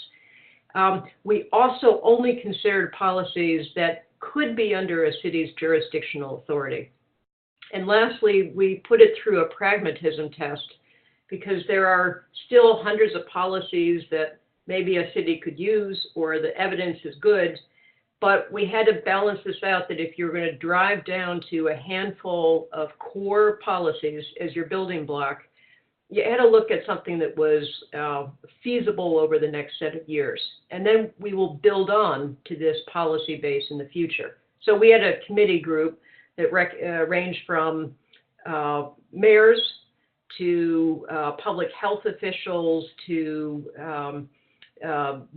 We also only considered policies that could be under a city's jurisdictional authority. And lastly, we put it through a pragmatism test because there are still hundreds of policies that maybe a city could use or the evidence is good, but we had to balance this out that if you're going to drive down to a handful of core policies as your building block, you had to look at something that was feasible over the next set of years. And then we will build on to this policy base in the future. So we had a committee group that ranged from mayors to public health officials to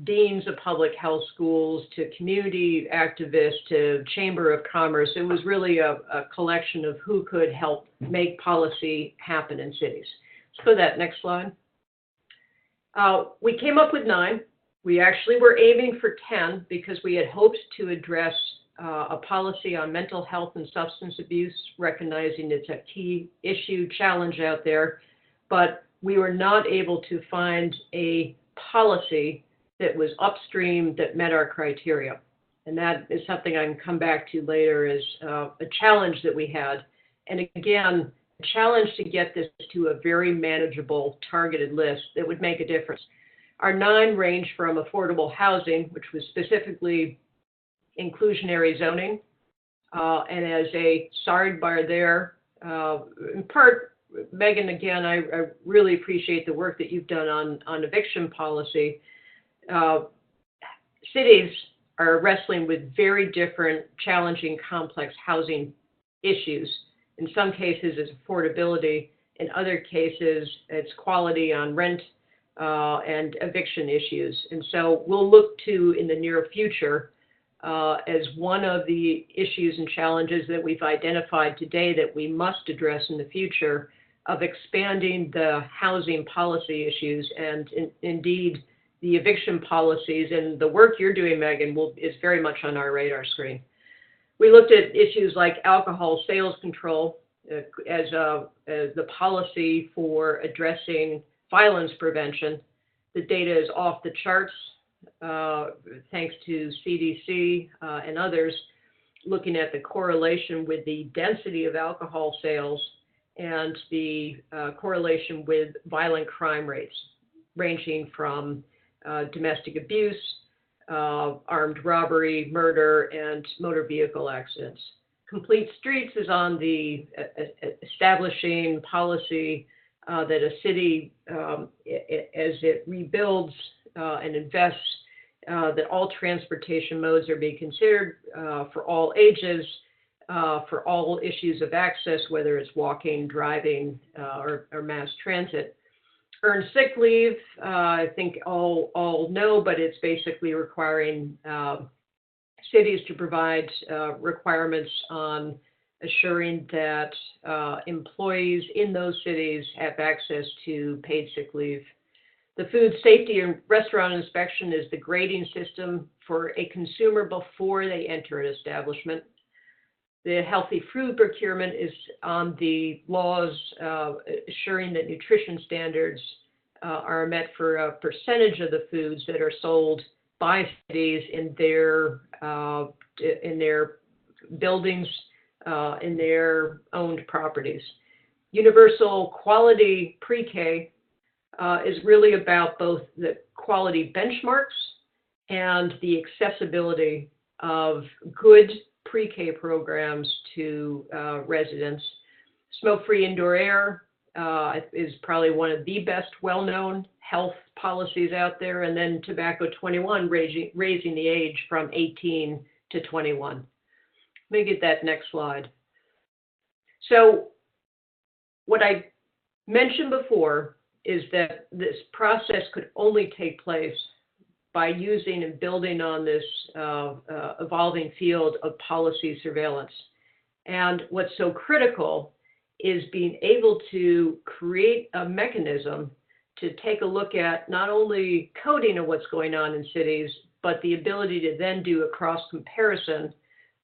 deans of public health schools to community activists to Chamber of Commerce. It was really a collection of who could help make policy happen in cities. Let's go to that next slide. We came up with 9. We actually were aiming for 10 because we had hoped to address a policy on mental health and substance abuse, recognizing it's a key issue, challenge out there, but we were not able to find a policy that was upstream that met our criteria. And that is something I can come back to later as a challenge that we had. And again, a challenge to get this to a very manageable, targeted list that would make a difference. Our 9 range from affordable housing, which was specifically inclusionary zoning, and as a sidebar there, in part, Megan, again, I really appreciate the work that you've done on eviction policy. Cities are wrestling with very different, challenging, complex housing issues. In some cases, it's affordability. In other cases, it's quality on rent and eviction issues. And so we'll look to, in the near future, as one of the issues and challenges that we've identified today that we must address in the future, of expanding the housing policy issues and indeed the eviction policies. And the work you're doing, Megan, is very much on our radar screen. We looked at issues like alcohol sales control as the policy for addressing violence prevention. The data is off the charts, thanks to CDC and others, looking at the correlation with the density of alcohol sales and the correlation with violent crime rates, ranging from domestic abuse, armed robbery, murder, and motor vehicle accidents. Complete Streets is on the establishing policy that a city, as it rebuilds and invests, that all transportation modes are being considered for all ages, for all issues of access, whether it's walking, driving, or mass transit. Earned sick leave, I think all know, but it's basically requiring cities to provide requirements on assuring that employees in those cities have access to paid sick leave. The food safety and restaurant inspection is the grading system for a consumer before they enter an establishment. The healthy food procurement is on the laws assuring that nutrition standards are met for a percentage of the foods that are sold by cities in their buildings, in their owned properties. Universal quality pre-K is really about both the quality benchmarks and the accessibility of good pre-K programs to residents. Smoke-free indoor air is probably one of the best well-known health policies out there, and then tobacco 21, raising the age from 18 to 21. Let me get that next slide. So what I mentioned before is that this process could only take place by using and building on this evolving field of policy surveillance. And what's so critical is being able to create a mechanism to take a look at not only coding of what's going on in cities, but the ability to then do a cross comparison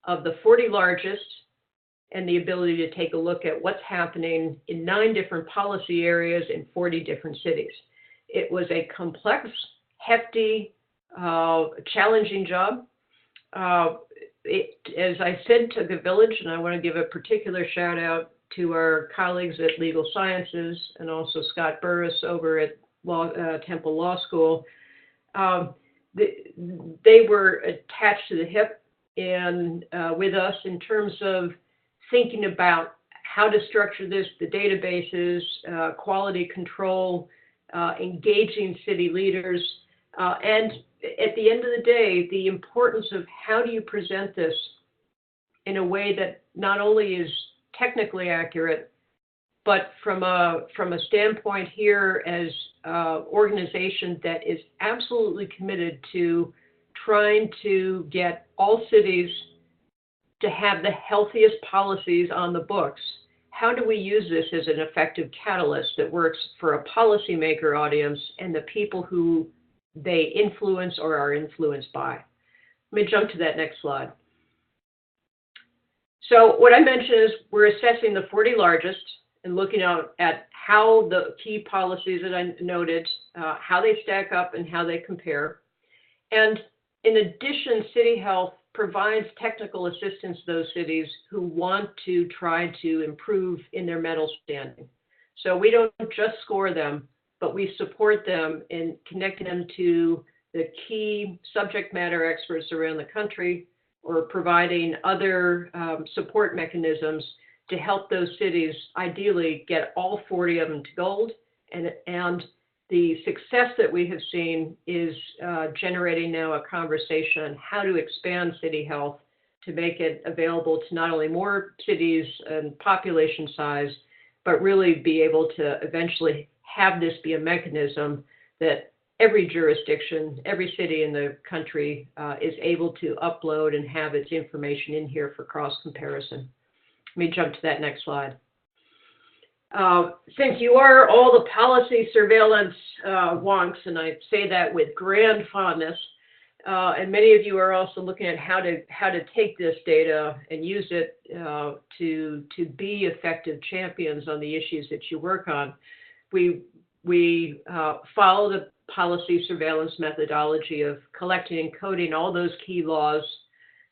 of the 40 largest and the ability to take a look at what's happening in 9 different policy areas in 40 different cities. It was a complex, hefty, challenging job. It, as I said, took a village, and I want to give a particular shout out to our colleagues at Legal Sciences and also Scott Burris over at Temple Law School. They were attached to the hip and with us in terms of thinking about how to structure this, the databases, quality control, engaging city leaders, and at the end of the day, the importance of how do you present this in a way that not only is technically accurate, but from a standpoint here as an organization that is absolutely committed to trying to get all cities to have the healthiest policies on the books. How do we use this as an effective catalyst that works for a policymaker audience and the people who they influence or are influenced by? Let me jump to that next slide. So what I mentioned is we're assessing the 40 largest and looking out at how the key policies that I noted, how they stack up and how they compare. And in addition, City Health provides technical assistance to those cities who want to try to improve in their metal standing. So we don't just score them, but we support them in connecting them to the key subject matter experts around the country or providing other support mechanisms to help those cities ideally get all 40 of them to gold. And the success that we have seen is generating now a conversation on how to expand City Health to make it available to not only more cities and population size, but really be able to eventually have this be a mechanism that every jurisdiction, every city in the country is able to upload and have its information in here for cross comparison. Let me jump to that next slide. Since you are all the policy surveillance wonks, and I say that with grand fondness, and many of you are also looking at how to take this data and use it to be effective champions on the issues that you work on. We follow the policy surveillance methodology of collecting and coding all those key laws,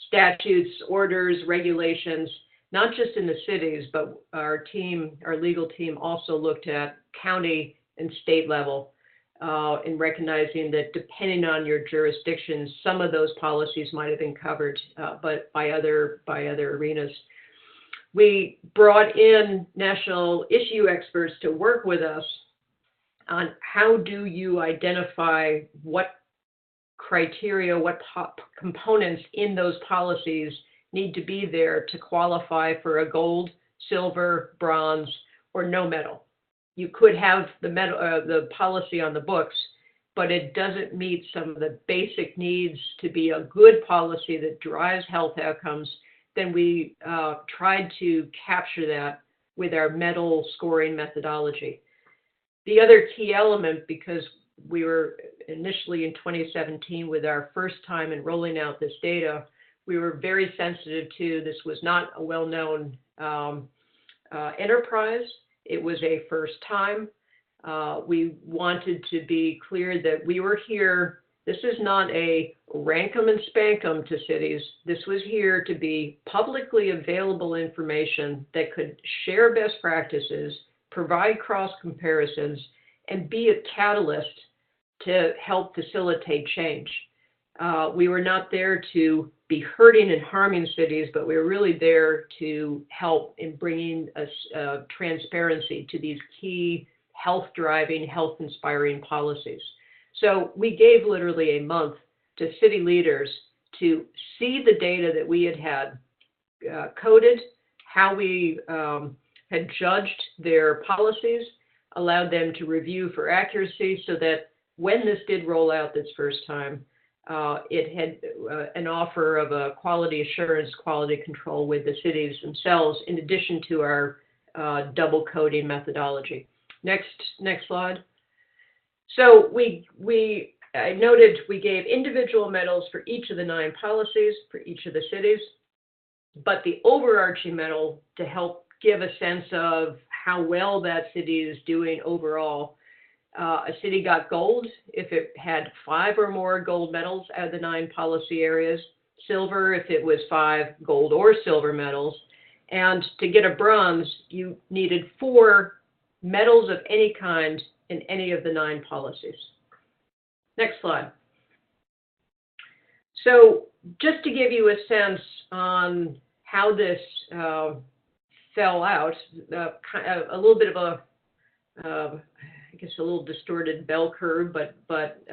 statutes, orders, regulations, not just in the cities, but our legal team also looked at county and state level in recognizing that depending on your jurisdictions, some of those policies might have been covered, but by other arenas. We brought in national issue experts to work with us on how do you identify what criteria, what components in those policies need to be there to qualify for a gold, silver, bronze, or no metal. You could have the policy on the books, but it doesn't meet some of the basic needs to be a good policy that drives health outcomes. Then we tried to capture that with our metal scoring methodology. The other key element, because we were initially in 2017 with our first time in rolling out this data, we were very sensitive to this was not a well-known enterprise. It was a first time. We wanted to be clear that we were here. This is not a rank 'em and spank 'em to cities. This was here to be publicly available information that could share best practices, provide cross comparisons, and be a catalyst to help facilitate change. We were not there to be hurting and harming cities, but we were really there to help in bringing us transparency to these key health-driving, health-inspiring policies. So we gave literally a month to city leaders to see the data that we had coded, how we had judged their policies, allowed them to review for accuracy so that when this did roll out this first time, it had an offer of a quality assurance, quality control with the cities themselves, in addition to our double coding methodology. Next slide. So I noted we gave individual medals for each of the 9 policies for each of the cities, but the overarching medal to help give a sense of how well that city is doing overall. A city got gold if it had 5 or more gold medals out of the 9 policy areas, silver if it was 5 gold or silver medals, and to get a bronze, you needed 4 medals of any kind in any of the 9 policies. Next slide. So just to give you a sense on how this fell out, a little bit of a, I guess a little distorted bell curve, but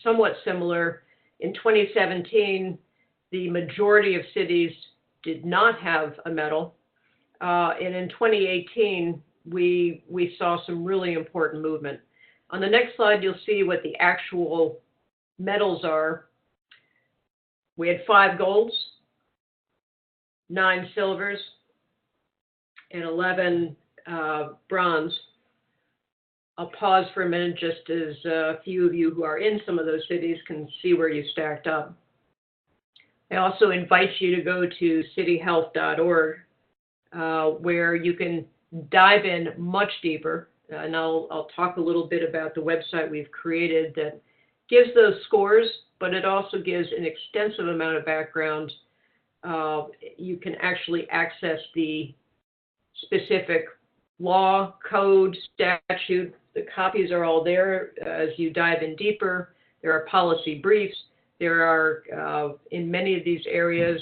somewhat similar. In 2017, the majority of cities did not have a medal. And in 2018, we saw some really important movement. On the next slide, you'll see what the actual medals are. We had 5 golds, 9 silvers, and 11 bronze. I'll pause for a minute just as a few of you who are in some of those cities can see where you stacked up. I also invite you to go to cityhealth.org where you can dive in much deeper. And I'll talk a little bit about the website we've created that gives those scores, but it also gives an extensive amount of background. You can actually access the specific law, code, statute. The copies are all there as you dive in deeper. There are policy briefs. There are, in many of these areas,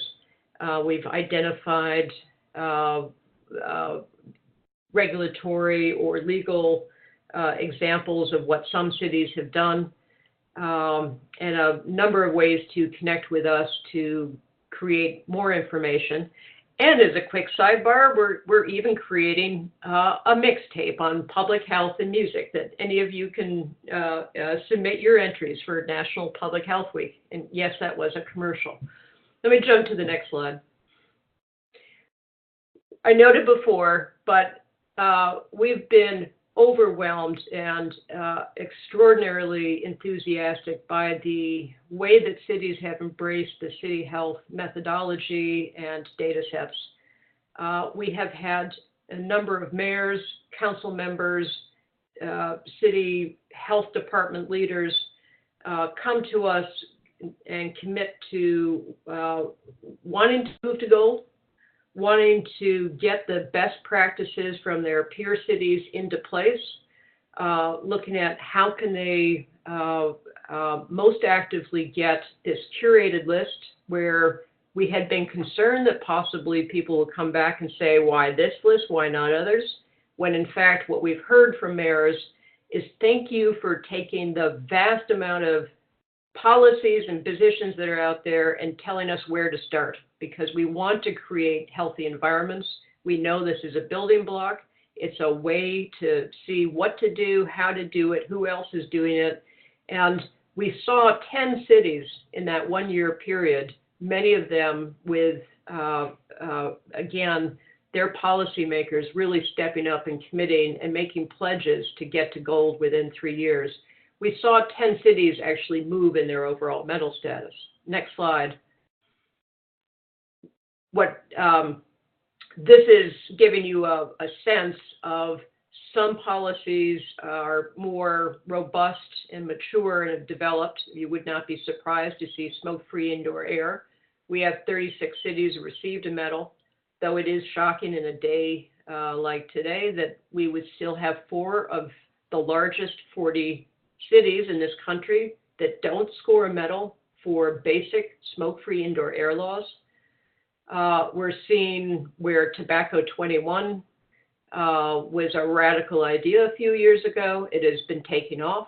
we've identified regulatory or legal examples of what some cities have done, and a number of ways to connect with us to create more information. And as a quick sidebar, we're even creating a mixtape on public health and music that any of you can submit your entries for National Public Health Week. And yes, that was a commercial. Let me jump to the next slide. I noted before, but we've been overwhelmed and extraordinarily enthusiastic by the way that cities have embraced the city health methodology and data sets. We have had a number of mayors, council members, city health department leaders come to us and commit to wanting to move to gold, wanting to get the best practices from their peer cities into place, looking at how can they most actively get this curated list where we had been concerned that possibly people would come back and say, why this list, why not others? When in fact, what we've heard from mayors is thank you for taking the vast amount of policies and positions that are out there and telling us where to start, because we want to create healthy environments. We know this is a building block. It's a way to see what to do, how to do it, who else is doing it. And we saw 10 cities in that 1-year period, many of them with, again, their policymakers really stepping up and committing and making pledges to get to gold within 3 years. We saw 10 cities actually move in their overall medal status. Next slide. What this is giving you a sense of some policies are more robust and mature and have developed. You would not be surprised to see smoke-free indoor air. We have 36 cities who received a medal, though it is shocking in a day like today that we would still have 4 of the largest 40 cities in this country that don't score a medal for basic smoke-free indoor air laws. We're seeing where Tobacco 21 was a radical idea a few years ago. It has been taking off.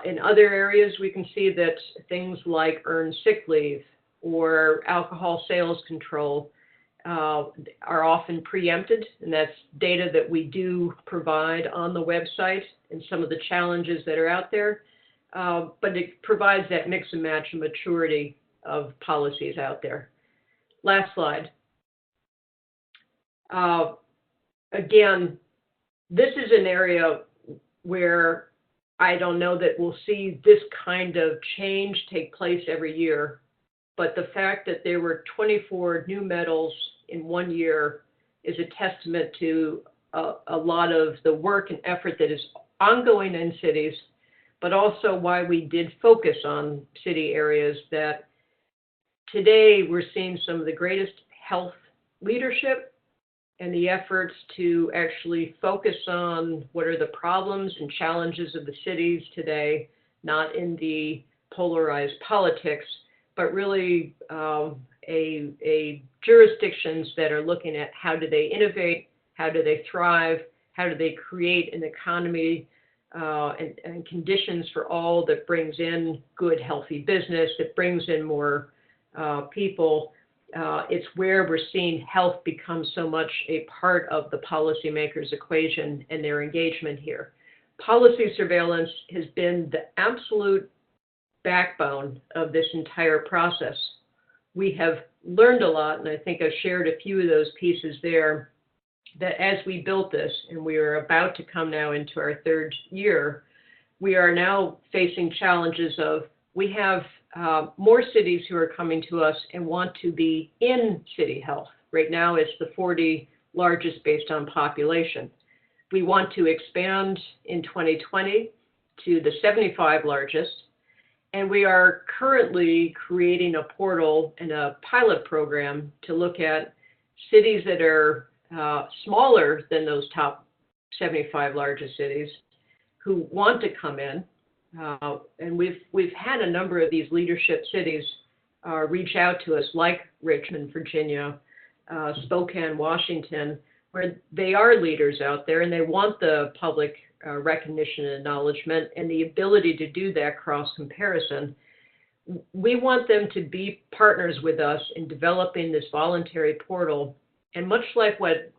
In other areas, we can see that things like earned sick leave or alcohol sales control are often preempted, and that's data that we do provide on the website and some of the challenges that are out there. But it provides that mix and match and maturity of policies out there. Last slide. Again, this is an area where I don't know that we'll see this kind of change take place every year, but the fact that there were 24 new medals in 1 year is a testament to a lot of the work and effort that is ongoing in cities, but also why we did focus on city areas that today we're seeing some of the greatest health leadership and the efforts to actually focus on what are the problems and challenges of the cities today, not in the polarized politics, but really a jurisdictions that are looking at how do they innovate, how do they thrive, how do they create an economy and conditions for all that brings in good, healthy business, that brings in more people. It's where we're seeing health become so much a part of the policymakers' equation and their engagement here. Policy surveillance has been the absolute backbone of this entire process. We have learned a lot, and I think I've shared a few of those pieces there, that as we built this, and we are about to come now into our third year, we are now facing challenges of, we have more cities who are coming to us and want to be in city health. Right now, it's the 40 largest based on population. We want to expand in 2020 to the 75 largest, and we are currently creating a portal and a pilot program to look at cities that are smaller than those top 75 largest cities who want to come in. And we've had a number of these leadership cities reach out to us, like Richmond, Virginia, Spokane, Washington, where they are leaders out there and they want the public recognition and acknowledgement and the ability to do that cross comparison. We want them to be partners with us in developing this voluntary portal. And much like what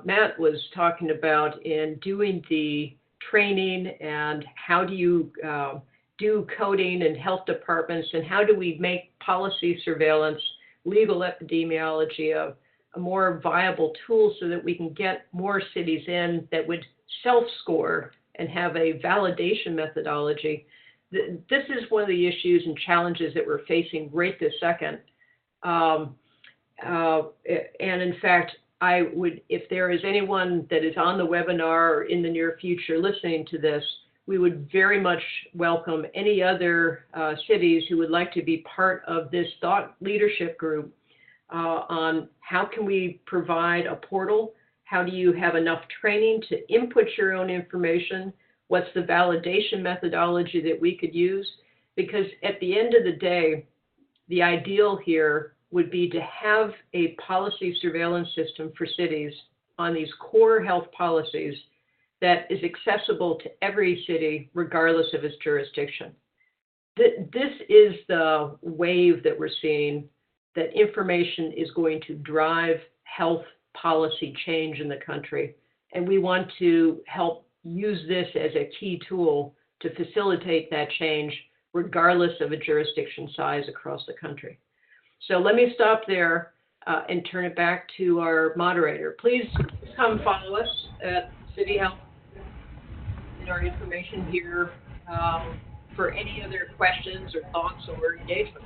Matt was talking about in doing the training and how do you do coding in health departments and how do we make policy surveillance, legal epidemiology a more viable tool so that we can get more cities in that would self-score and have a validation methodology. This is one of the issues and challenges that we're facing right this second. And in fact, I would, if there is anyone that is on the webinar or in the near future listening to this, we would very much welcome any other cities who would like to be part of this thought leadership group on how can we provide a portal, how do you have enough training to input your own information, what's the validation methodology that we could use, because at the end of the day, the ideal here would be to have a policy surveillance system for cities on these core health policies that is accessible to every city, regardless of its jurisdiction. This is the wave that we're seeing, that information is going to drive health policy change in the country. And we want to help use this as a key tool to facilitate that change, regardless of a jurisdiction size across the country. So let me stop there and turn it back to our moderator. Please come follow us at City Health in our information here for any other questions or thoughts or engagement.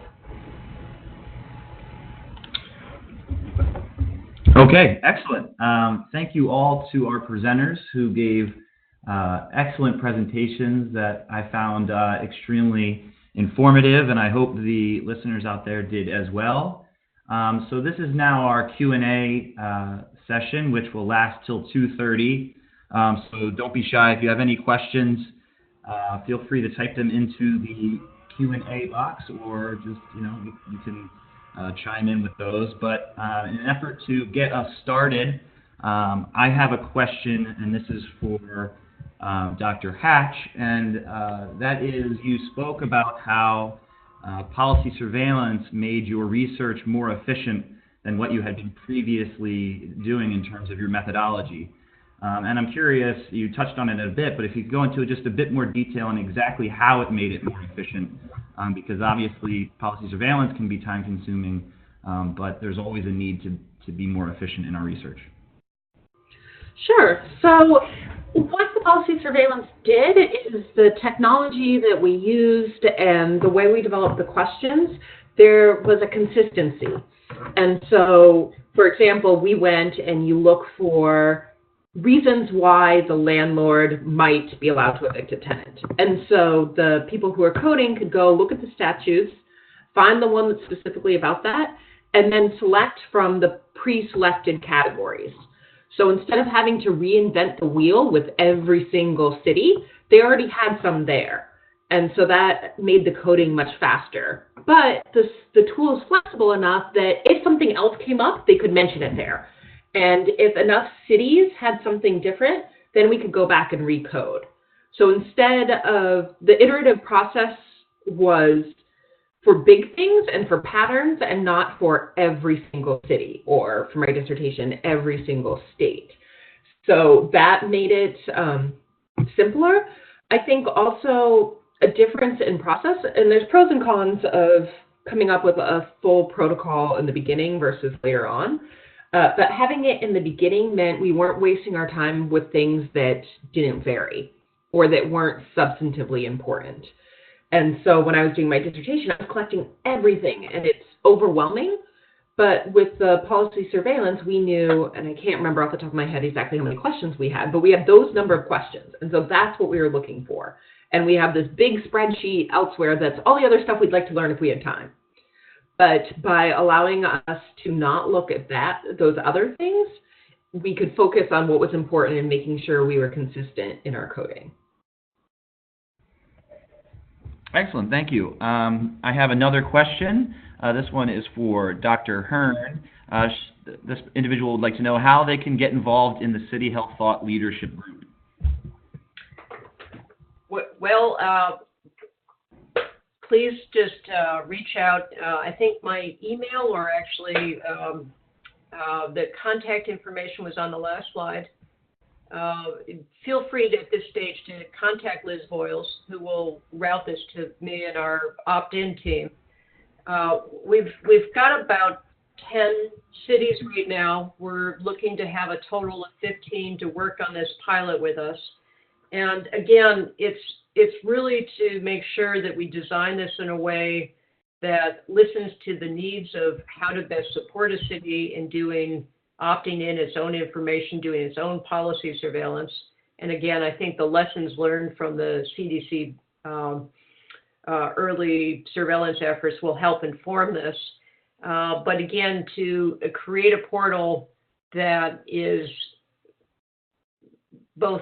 Okay, excellent. Thank you all to our presenters who gave excellent presentations that I found extremely informative, and I hope the listeners out there did as well. So this is now our Q&A session, which will last till 2:30. So don't be shy. If you have any questions, feel free to type them into the Q&A box, or just, you can chime in with those. But in an effort to get us started, I have a question, and this is for Dr. Hatch, and that is, you spoke about how policy surveillance made your research more efficient than what you had been previously doing in terms of your methodology. And I'm curious, you touched on it a bit, but if you could go into just a bit more detail on exactly how it made it more efficient, because obviously policy surveillance can be time consuming, but there's always a need to be more efficient in our research. Sure. So what the policy surveillance did is the technology that we used and the way we developed the questions, there was a consistency. And so, for example, we went and you look for reasons why the landlord might be allowed to evict a tenant. And so the people who are coding could go look at the statutes, find the one that's specifically about that, and then select from the pre-selected categories. So instead of having to reinvent the wheel with every single city, they already had some there. And so that made the coding much faster. But the tool is flexible enough that if something else came up, they could mention it there. And if enough cities had something different, then we could go back and recode. So instead of the iterative process was for big things and for patterns and not for every single city, or for my dissertation, every single state. So that made it simpler. I think also a difference in process, and there's pros and cons of coming up with a full protocol in the beginning versus later on. But having it in the beginning meant we weren't wasting our time with things that didn't vary or that weren't substantively important. And so when I was doing my dissertation, I was collecting everything, and it's overwhelming. But with the policy surveillance, we knew, and I can't remember off the top of my head exactly how many questions we had, but we had those number of questions. And so that's what we were looking for. And we have this big spreadsheet elsewhere that's all the other stuff we'd like to learn if we had time. But by allowing us to not look at those other things, we could focus on what was important and making sure we were consistent in our coding. Excellent, thank you. I have another question. This one is for Dr. Hearne. This individual would like to know how they can get involved in the City Health Thought Leadership Group. Well, please just reach out. I think my email, or actually the contact information was on the last slide. Feel free at this stage to contact Liz Voiles, who will route this to me and our opt-in team. We've got about 10 cities right now. We're looking to have a total of 15 to work on this pilot with us. And again, it's really to make sure that we design this in a way that listens to the needs of how to best support a city in opting in its own information, doing its own policy surveillance. And again, I think the lessons learned from the CDC early surveillance efforts will help inform this. But again, to create a portal that is both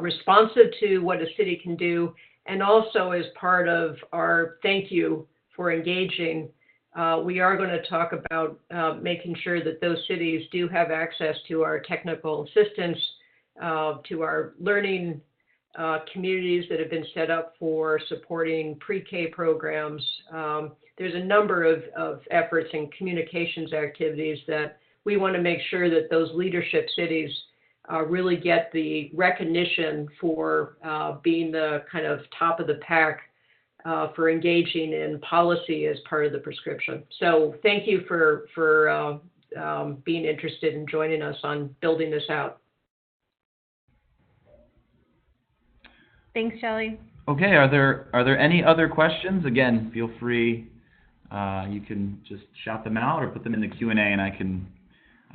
responsive to what a city can do, and also as part of our thank you for engaging. We are going to talk about making sure that those cities do have access to our technical assistance, to our learning communities that have been set up for supporting pre-K programs. There's a number of efforts and communications activities that we want to make sure that those leadership cities really get the recognition for being the kind of top of the pack for engaging in policy as part of the prescription. So thank you for being interested in joining us on building this out. Thanks, Shelley. Okay, are there any other questions? Again, feel free. You can just shout them out or put them in the Q&A, and I can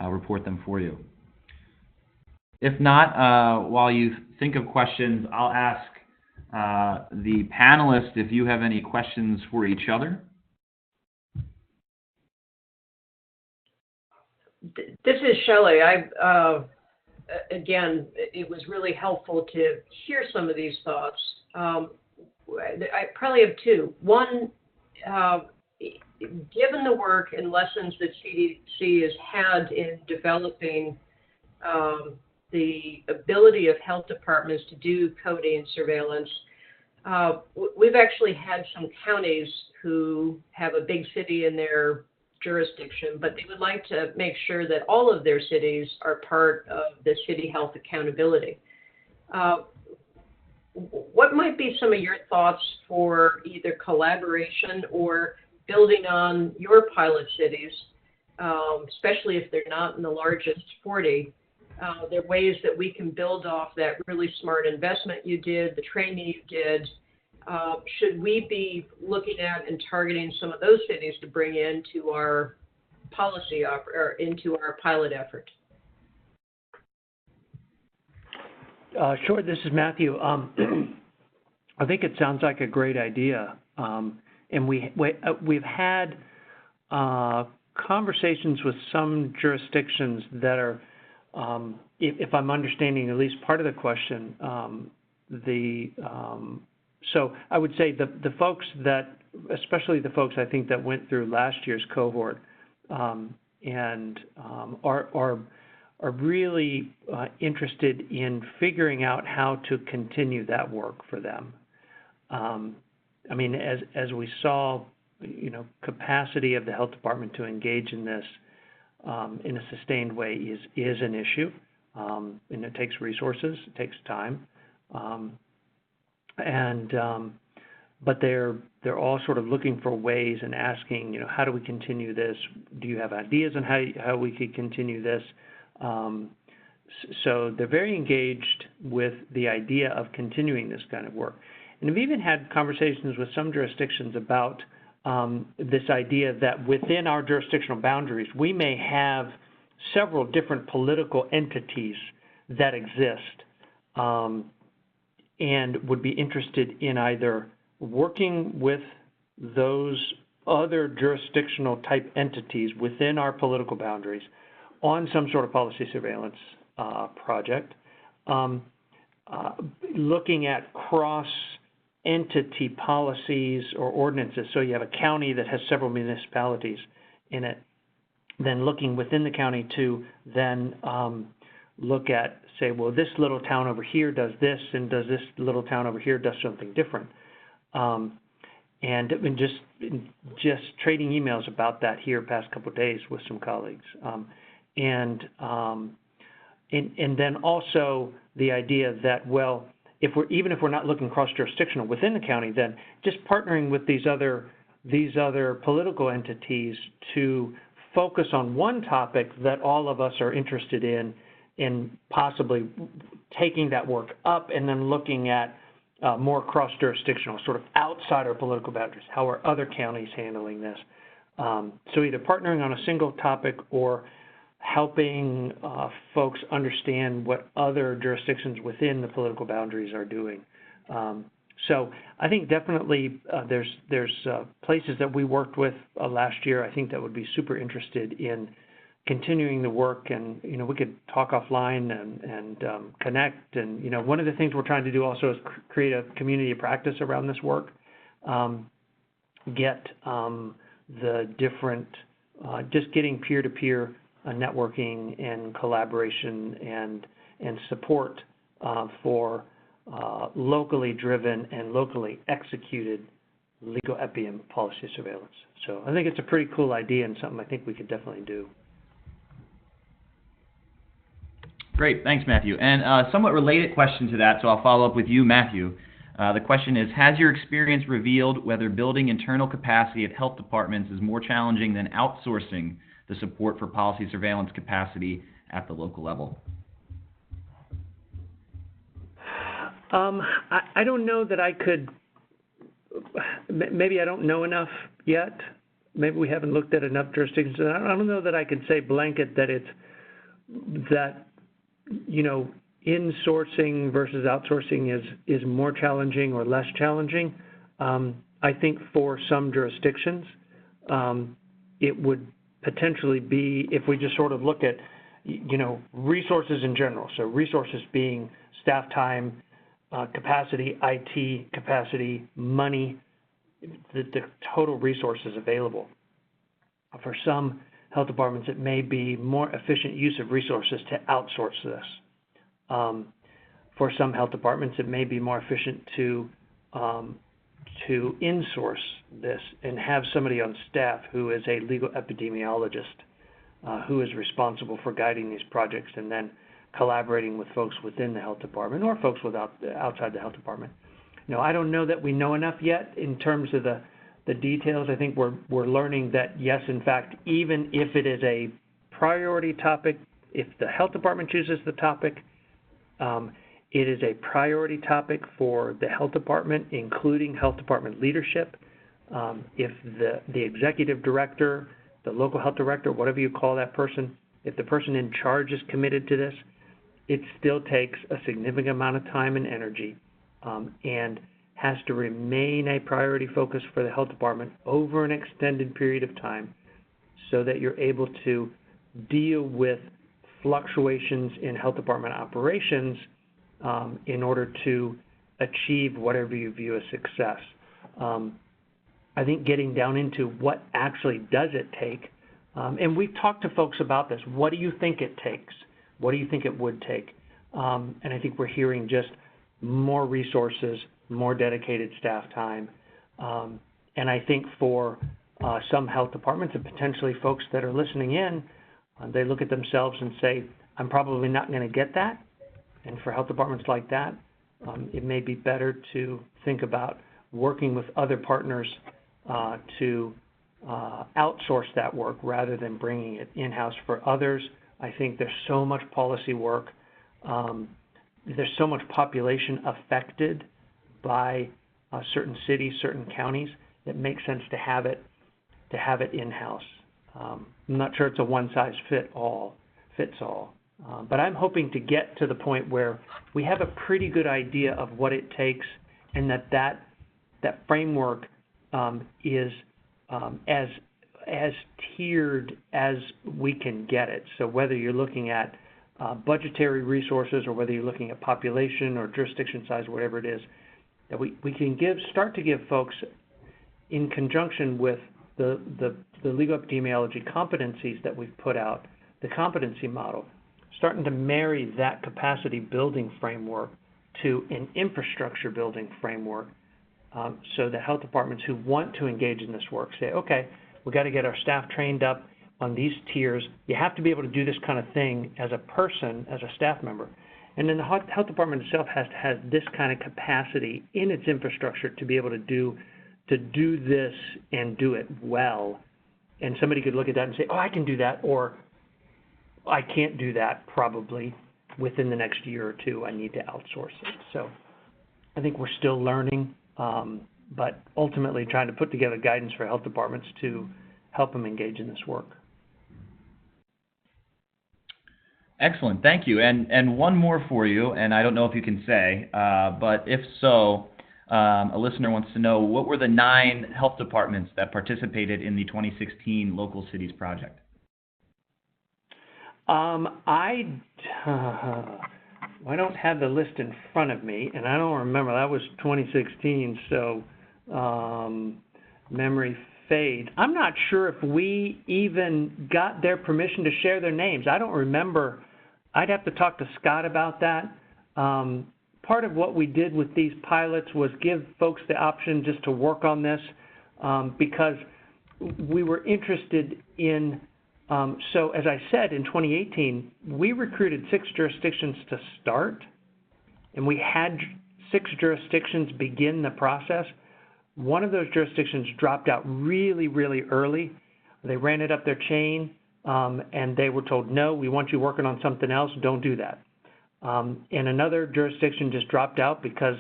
report them for you. If not, while you think of questions, I'll ask the panelists if you have any questions for each other. This is Shelley. Again, it was really helpful to hear some of these thoughts. I probably have two. One, given the work and lessons that CDC has had in developing the ability of health departments to do coding and surveillance, we've actually had some counties who have a big city in their jurisdiction, but they would like to make sure that all of their cities are part of the city health accountability. What might be some of your thoughts for either collaboration or building on your pilot cities, especially if they're not in the largest 40? There are ways that we can build off that really smart investment you did, the training you did. Should we be looking at and targeting some of those cities to bring into our policy or into our pilot effort? Sure, this is Matthew. I think it sounds like a great idea. And we've had conversations with some jurisdictions that are, if I'm understanding at least part of the question, so I would say the folks that, especially the folks I think that went through last year's cohort, and are really interested in figuring out how to continue that work for them. I mean, as we saw, capacity of the health department to engage in this in a sustained way is an issue, and it takes resources, it takes time, but they're all sort of looking for ways and asking, how do we continue this? Do you have ideas on how we could continue this? So they're very engaged with the idea of continuing this kind of work. And we've even had conversations with some jurisdictions about this idea that within our jurisdictional boundaries, we may have several different political entities that exist and would be interested in either working with those other jurisdictional type entities within our political boundaries on some sort of policy surveillance project, looking at cross-entity policies or ordinances. So you have a county that has several municipalities in it, then looking within the county to then look at, say, well, this little town over here does this, and does this little town over here does something different. And just trading emails about that here past couple of days with some colleagues. And then also the idea that, well, even if we're not looking cross-jurisdictional within the county, then just partnering with these other political entities to focus on one topic that all of us are interested in, and possibly taking that work up and then looking at more cross-jurisdictional, sort of outside our political boundaries. How are other counties handling this? So either partnering on a single topic or helping folks understand what other jurisdictions within the political boundaries are doing. So I think definitely there's places that we worked with last year, I think that would be super interested in continuing the work, and we could talk offline and connect. And one of the things we're trying to do also is create a community of practice around this work. Get the different, just getting peer-to-peer networking and collaboration and support for locally driven and locally executed legal epi and policy surveillance. So I think it's a pretty cool idea and something I think we could definitely do. Great, thanks, Matthew. And a somewhat related question to that, so I'll follow up with you, Matthew. The question is, has your experience revealed whether building internal capacity at health departments is more challenging than outsourcing the support for policy surveillance capacity at the local level? I don't know that I could, maybe I don't know enough yet. Maybe we haven't looked at enough jurisdictions. I don't know that I could say blanket that insourcing versus outsourcing is more challenging or less challenging. I think for some jurisdictions, it would potentially be, if we just sort of look at, resources in general. So resources being staff time, capacity, IT capacity, money, the total resources available. For some health departments, it may be more efficient use of resources to outsource this. For some health departments, it may be more efficient to to insource this and have somebody on staff who is a legal epidemiologist who is responsible for guiding these projects and then collaborating with folks within the health department or folks outside the health department. I don't know that we know enough yet in terms of the details. I think we're learning that, yes, in fact, even if it is a priority topic, if the health department chooses the topic, it is a priority topic for the health department, including health department leadership. If the executive director, the local health director, whatever you call that person, if the person in charge is committed to this, it still takes a significant amount of time and energy and has to remain a priority focus for the health department over an extended period of time so that you're able to deal with fluctuations in health department operations in order to achieve whatever you view as success. I think getting down into what actually does it take, and we've talked to folks about this. What do you think it takes? What do you think it would take? And I think we're hearing just more resources, more dedicated staff time. And I think for some health departments and potentially folks that are listening in, they look at themselves and say, I'm probably not going to get that. And for health departments like that, it may be better to think about working with other partners to outsource that work rather than bringing it in-house. For others, I think there's so much policy work. There's so much population affected by certain cities, certain counties, that makes sense to have it in-house. I'm not sure it's a one-size-fits-all, but I'm hoping to get to the point where we have a pretty good idea of what it takes, and that framework is as tiered as we can get it. So whether you're looking at budgetary resources or whether you're looking at population or jurisdiction size, whatever it is, that we can start to give folks, in conjunction with the legal epidemiology competencies that we've put out, the competency model, starting to marry that capacity building framework to an infrastructure building framework, so that health departments who want to engage in this work say, okay, we've got to get our staff trained up on these tiers. You have to be able to do this kind of thing as a person, as a staff member. And then the health department itself has to have this kind of capacity in its infrastructure to be able to do this and do it well. And somebody could look at that and say, oh, I can do that, or I can't do that probably within the next year or two. I need to outsource it. So I think we're still learning, but ultimately trying to put together guidance for health departments to help them engage in this work. Excellent, thank you. And one more for you, and I don't know if you can say, but if so, a listener wants to know, what were the 9 health departments that participated in the 2016 Local Cities Project? I don't have the list in front of me, and I don't remember. That was 2016, so memory fade. I'm not sure if we even got their permission to share their names. I don't remember. I'd have to talk to Scott about that. Part of what we did with these pilots was give folks the option just to work on this because we were interested in, so as I said, in 2018, we recruited 6 jurisdictions to start, and we had 6 jurisdictions begin the process. One of those jurisdictions dropped out really, really early. They ran it up their chain, and they were told, no, we want you working on something else, don't do that. And another jurisdiction just dropped out because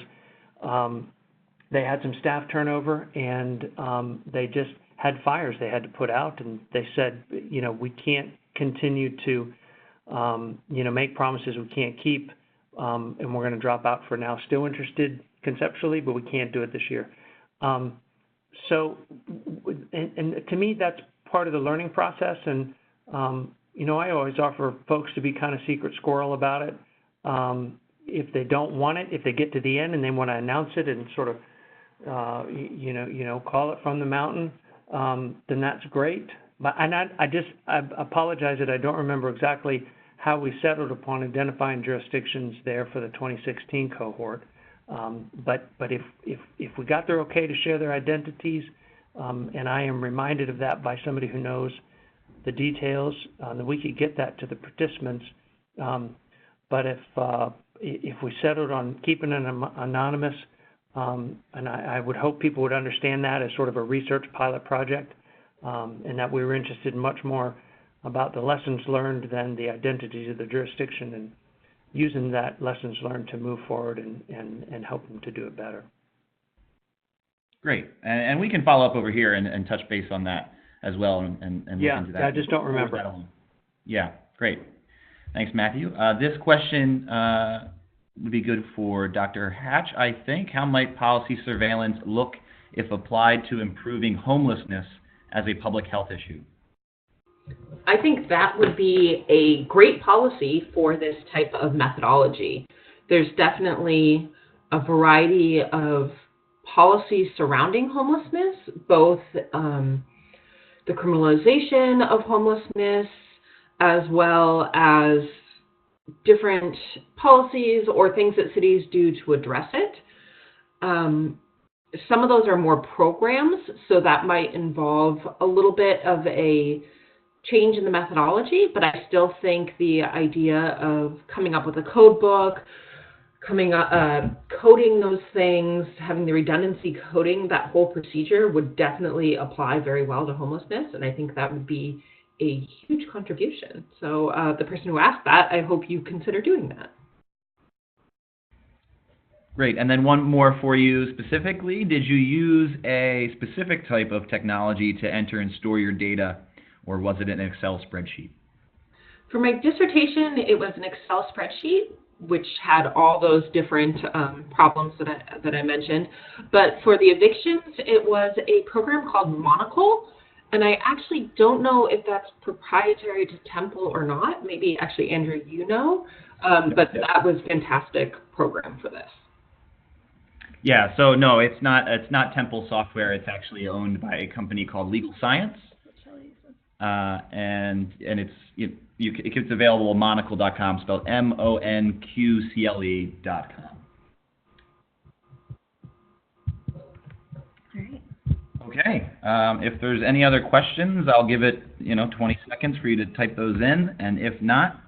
they had some staff turnover, and they just had fires they had to put out, and they said, we can't continue to, make promises we can't keep, and we're going to drop out for now. Still interested conceptually, but we can't do it this year. So to me, that's part of the learning process, and I always offer folks to be kind of secret squirrel about it. If they don't want it, if they get to the end and they want to announce it and sort of, call it from the mountain, then that's great. But I apologize that I don't remember exactly how we settled upon identifying jurisdictions there for the 2016 cohort. But if we got their okay to share their identities, and I am reminded of that by somebody who knows the details, then we could get that to the participants. But if we settled on keeping it anonymous, and I would hope people would understand that as sort of a research pilot project, and that we were interested much more about the lessons learned than the identities of the jurisdiction, and using that lessons learned to move forward and help them to do it better. Great. And we can follow up over here and touch base on that as well and look into that. Yeah, I just don't remember. Yeah, great. Thanks, Matthew. This question would be good for Dr. Hatch, I think. How might policy surveillance look if applied to improving homelessness as a public health issue? I think that would be a great policy for this type of methodology. There's definitely a variety of policies surrounding homelessness, both the criminalization of homelessness, as well as different policies or things that cities do to address it. Some of those are more programs, so that might involve a little bit of a change in the methodology, but I still think the idea of coming up with a code book, coding those things, having the redundancy coding, that whole procedure would definitely apply very well to homelessness, and I think that would be a huge contribution. So the person who asked that, I hope you consider doing that. Great. And then one more for you specifically. Did you use a specific type of technology to enter and store your data, or was it an Excel spreadsheet? For my dissertation, it was an Excel spreadsheet, which had all those different problems that I mentioned. But for the evictions, it was a program called Monocle, and I actually don't know if that's proprietary to Temple or not. Maybe actually, Andrew, you know, but that was a fantastic program for this. Yeah, so no, it's not Temple software. It's actually owned by a company called Legal Science, and it's available at monocle.com, spelled MONQCLE.com. All right. Okay. If there's any other questions, I'll give it 20 seconds for you to type those in, and if not,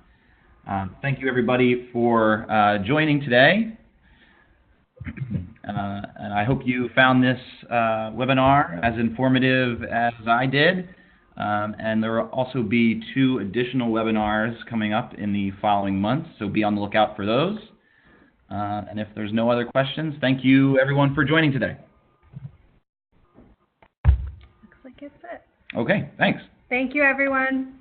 thank you everybody for joining today. And I hope you found this webinar as informative as I did. And there will also be 2 additional webinars coming up in the following months, so be on the lookout for those. And if there's no other questions, thank you everyone for joining today. Looks like it's it. Okay, thanks. Thank you, everyone.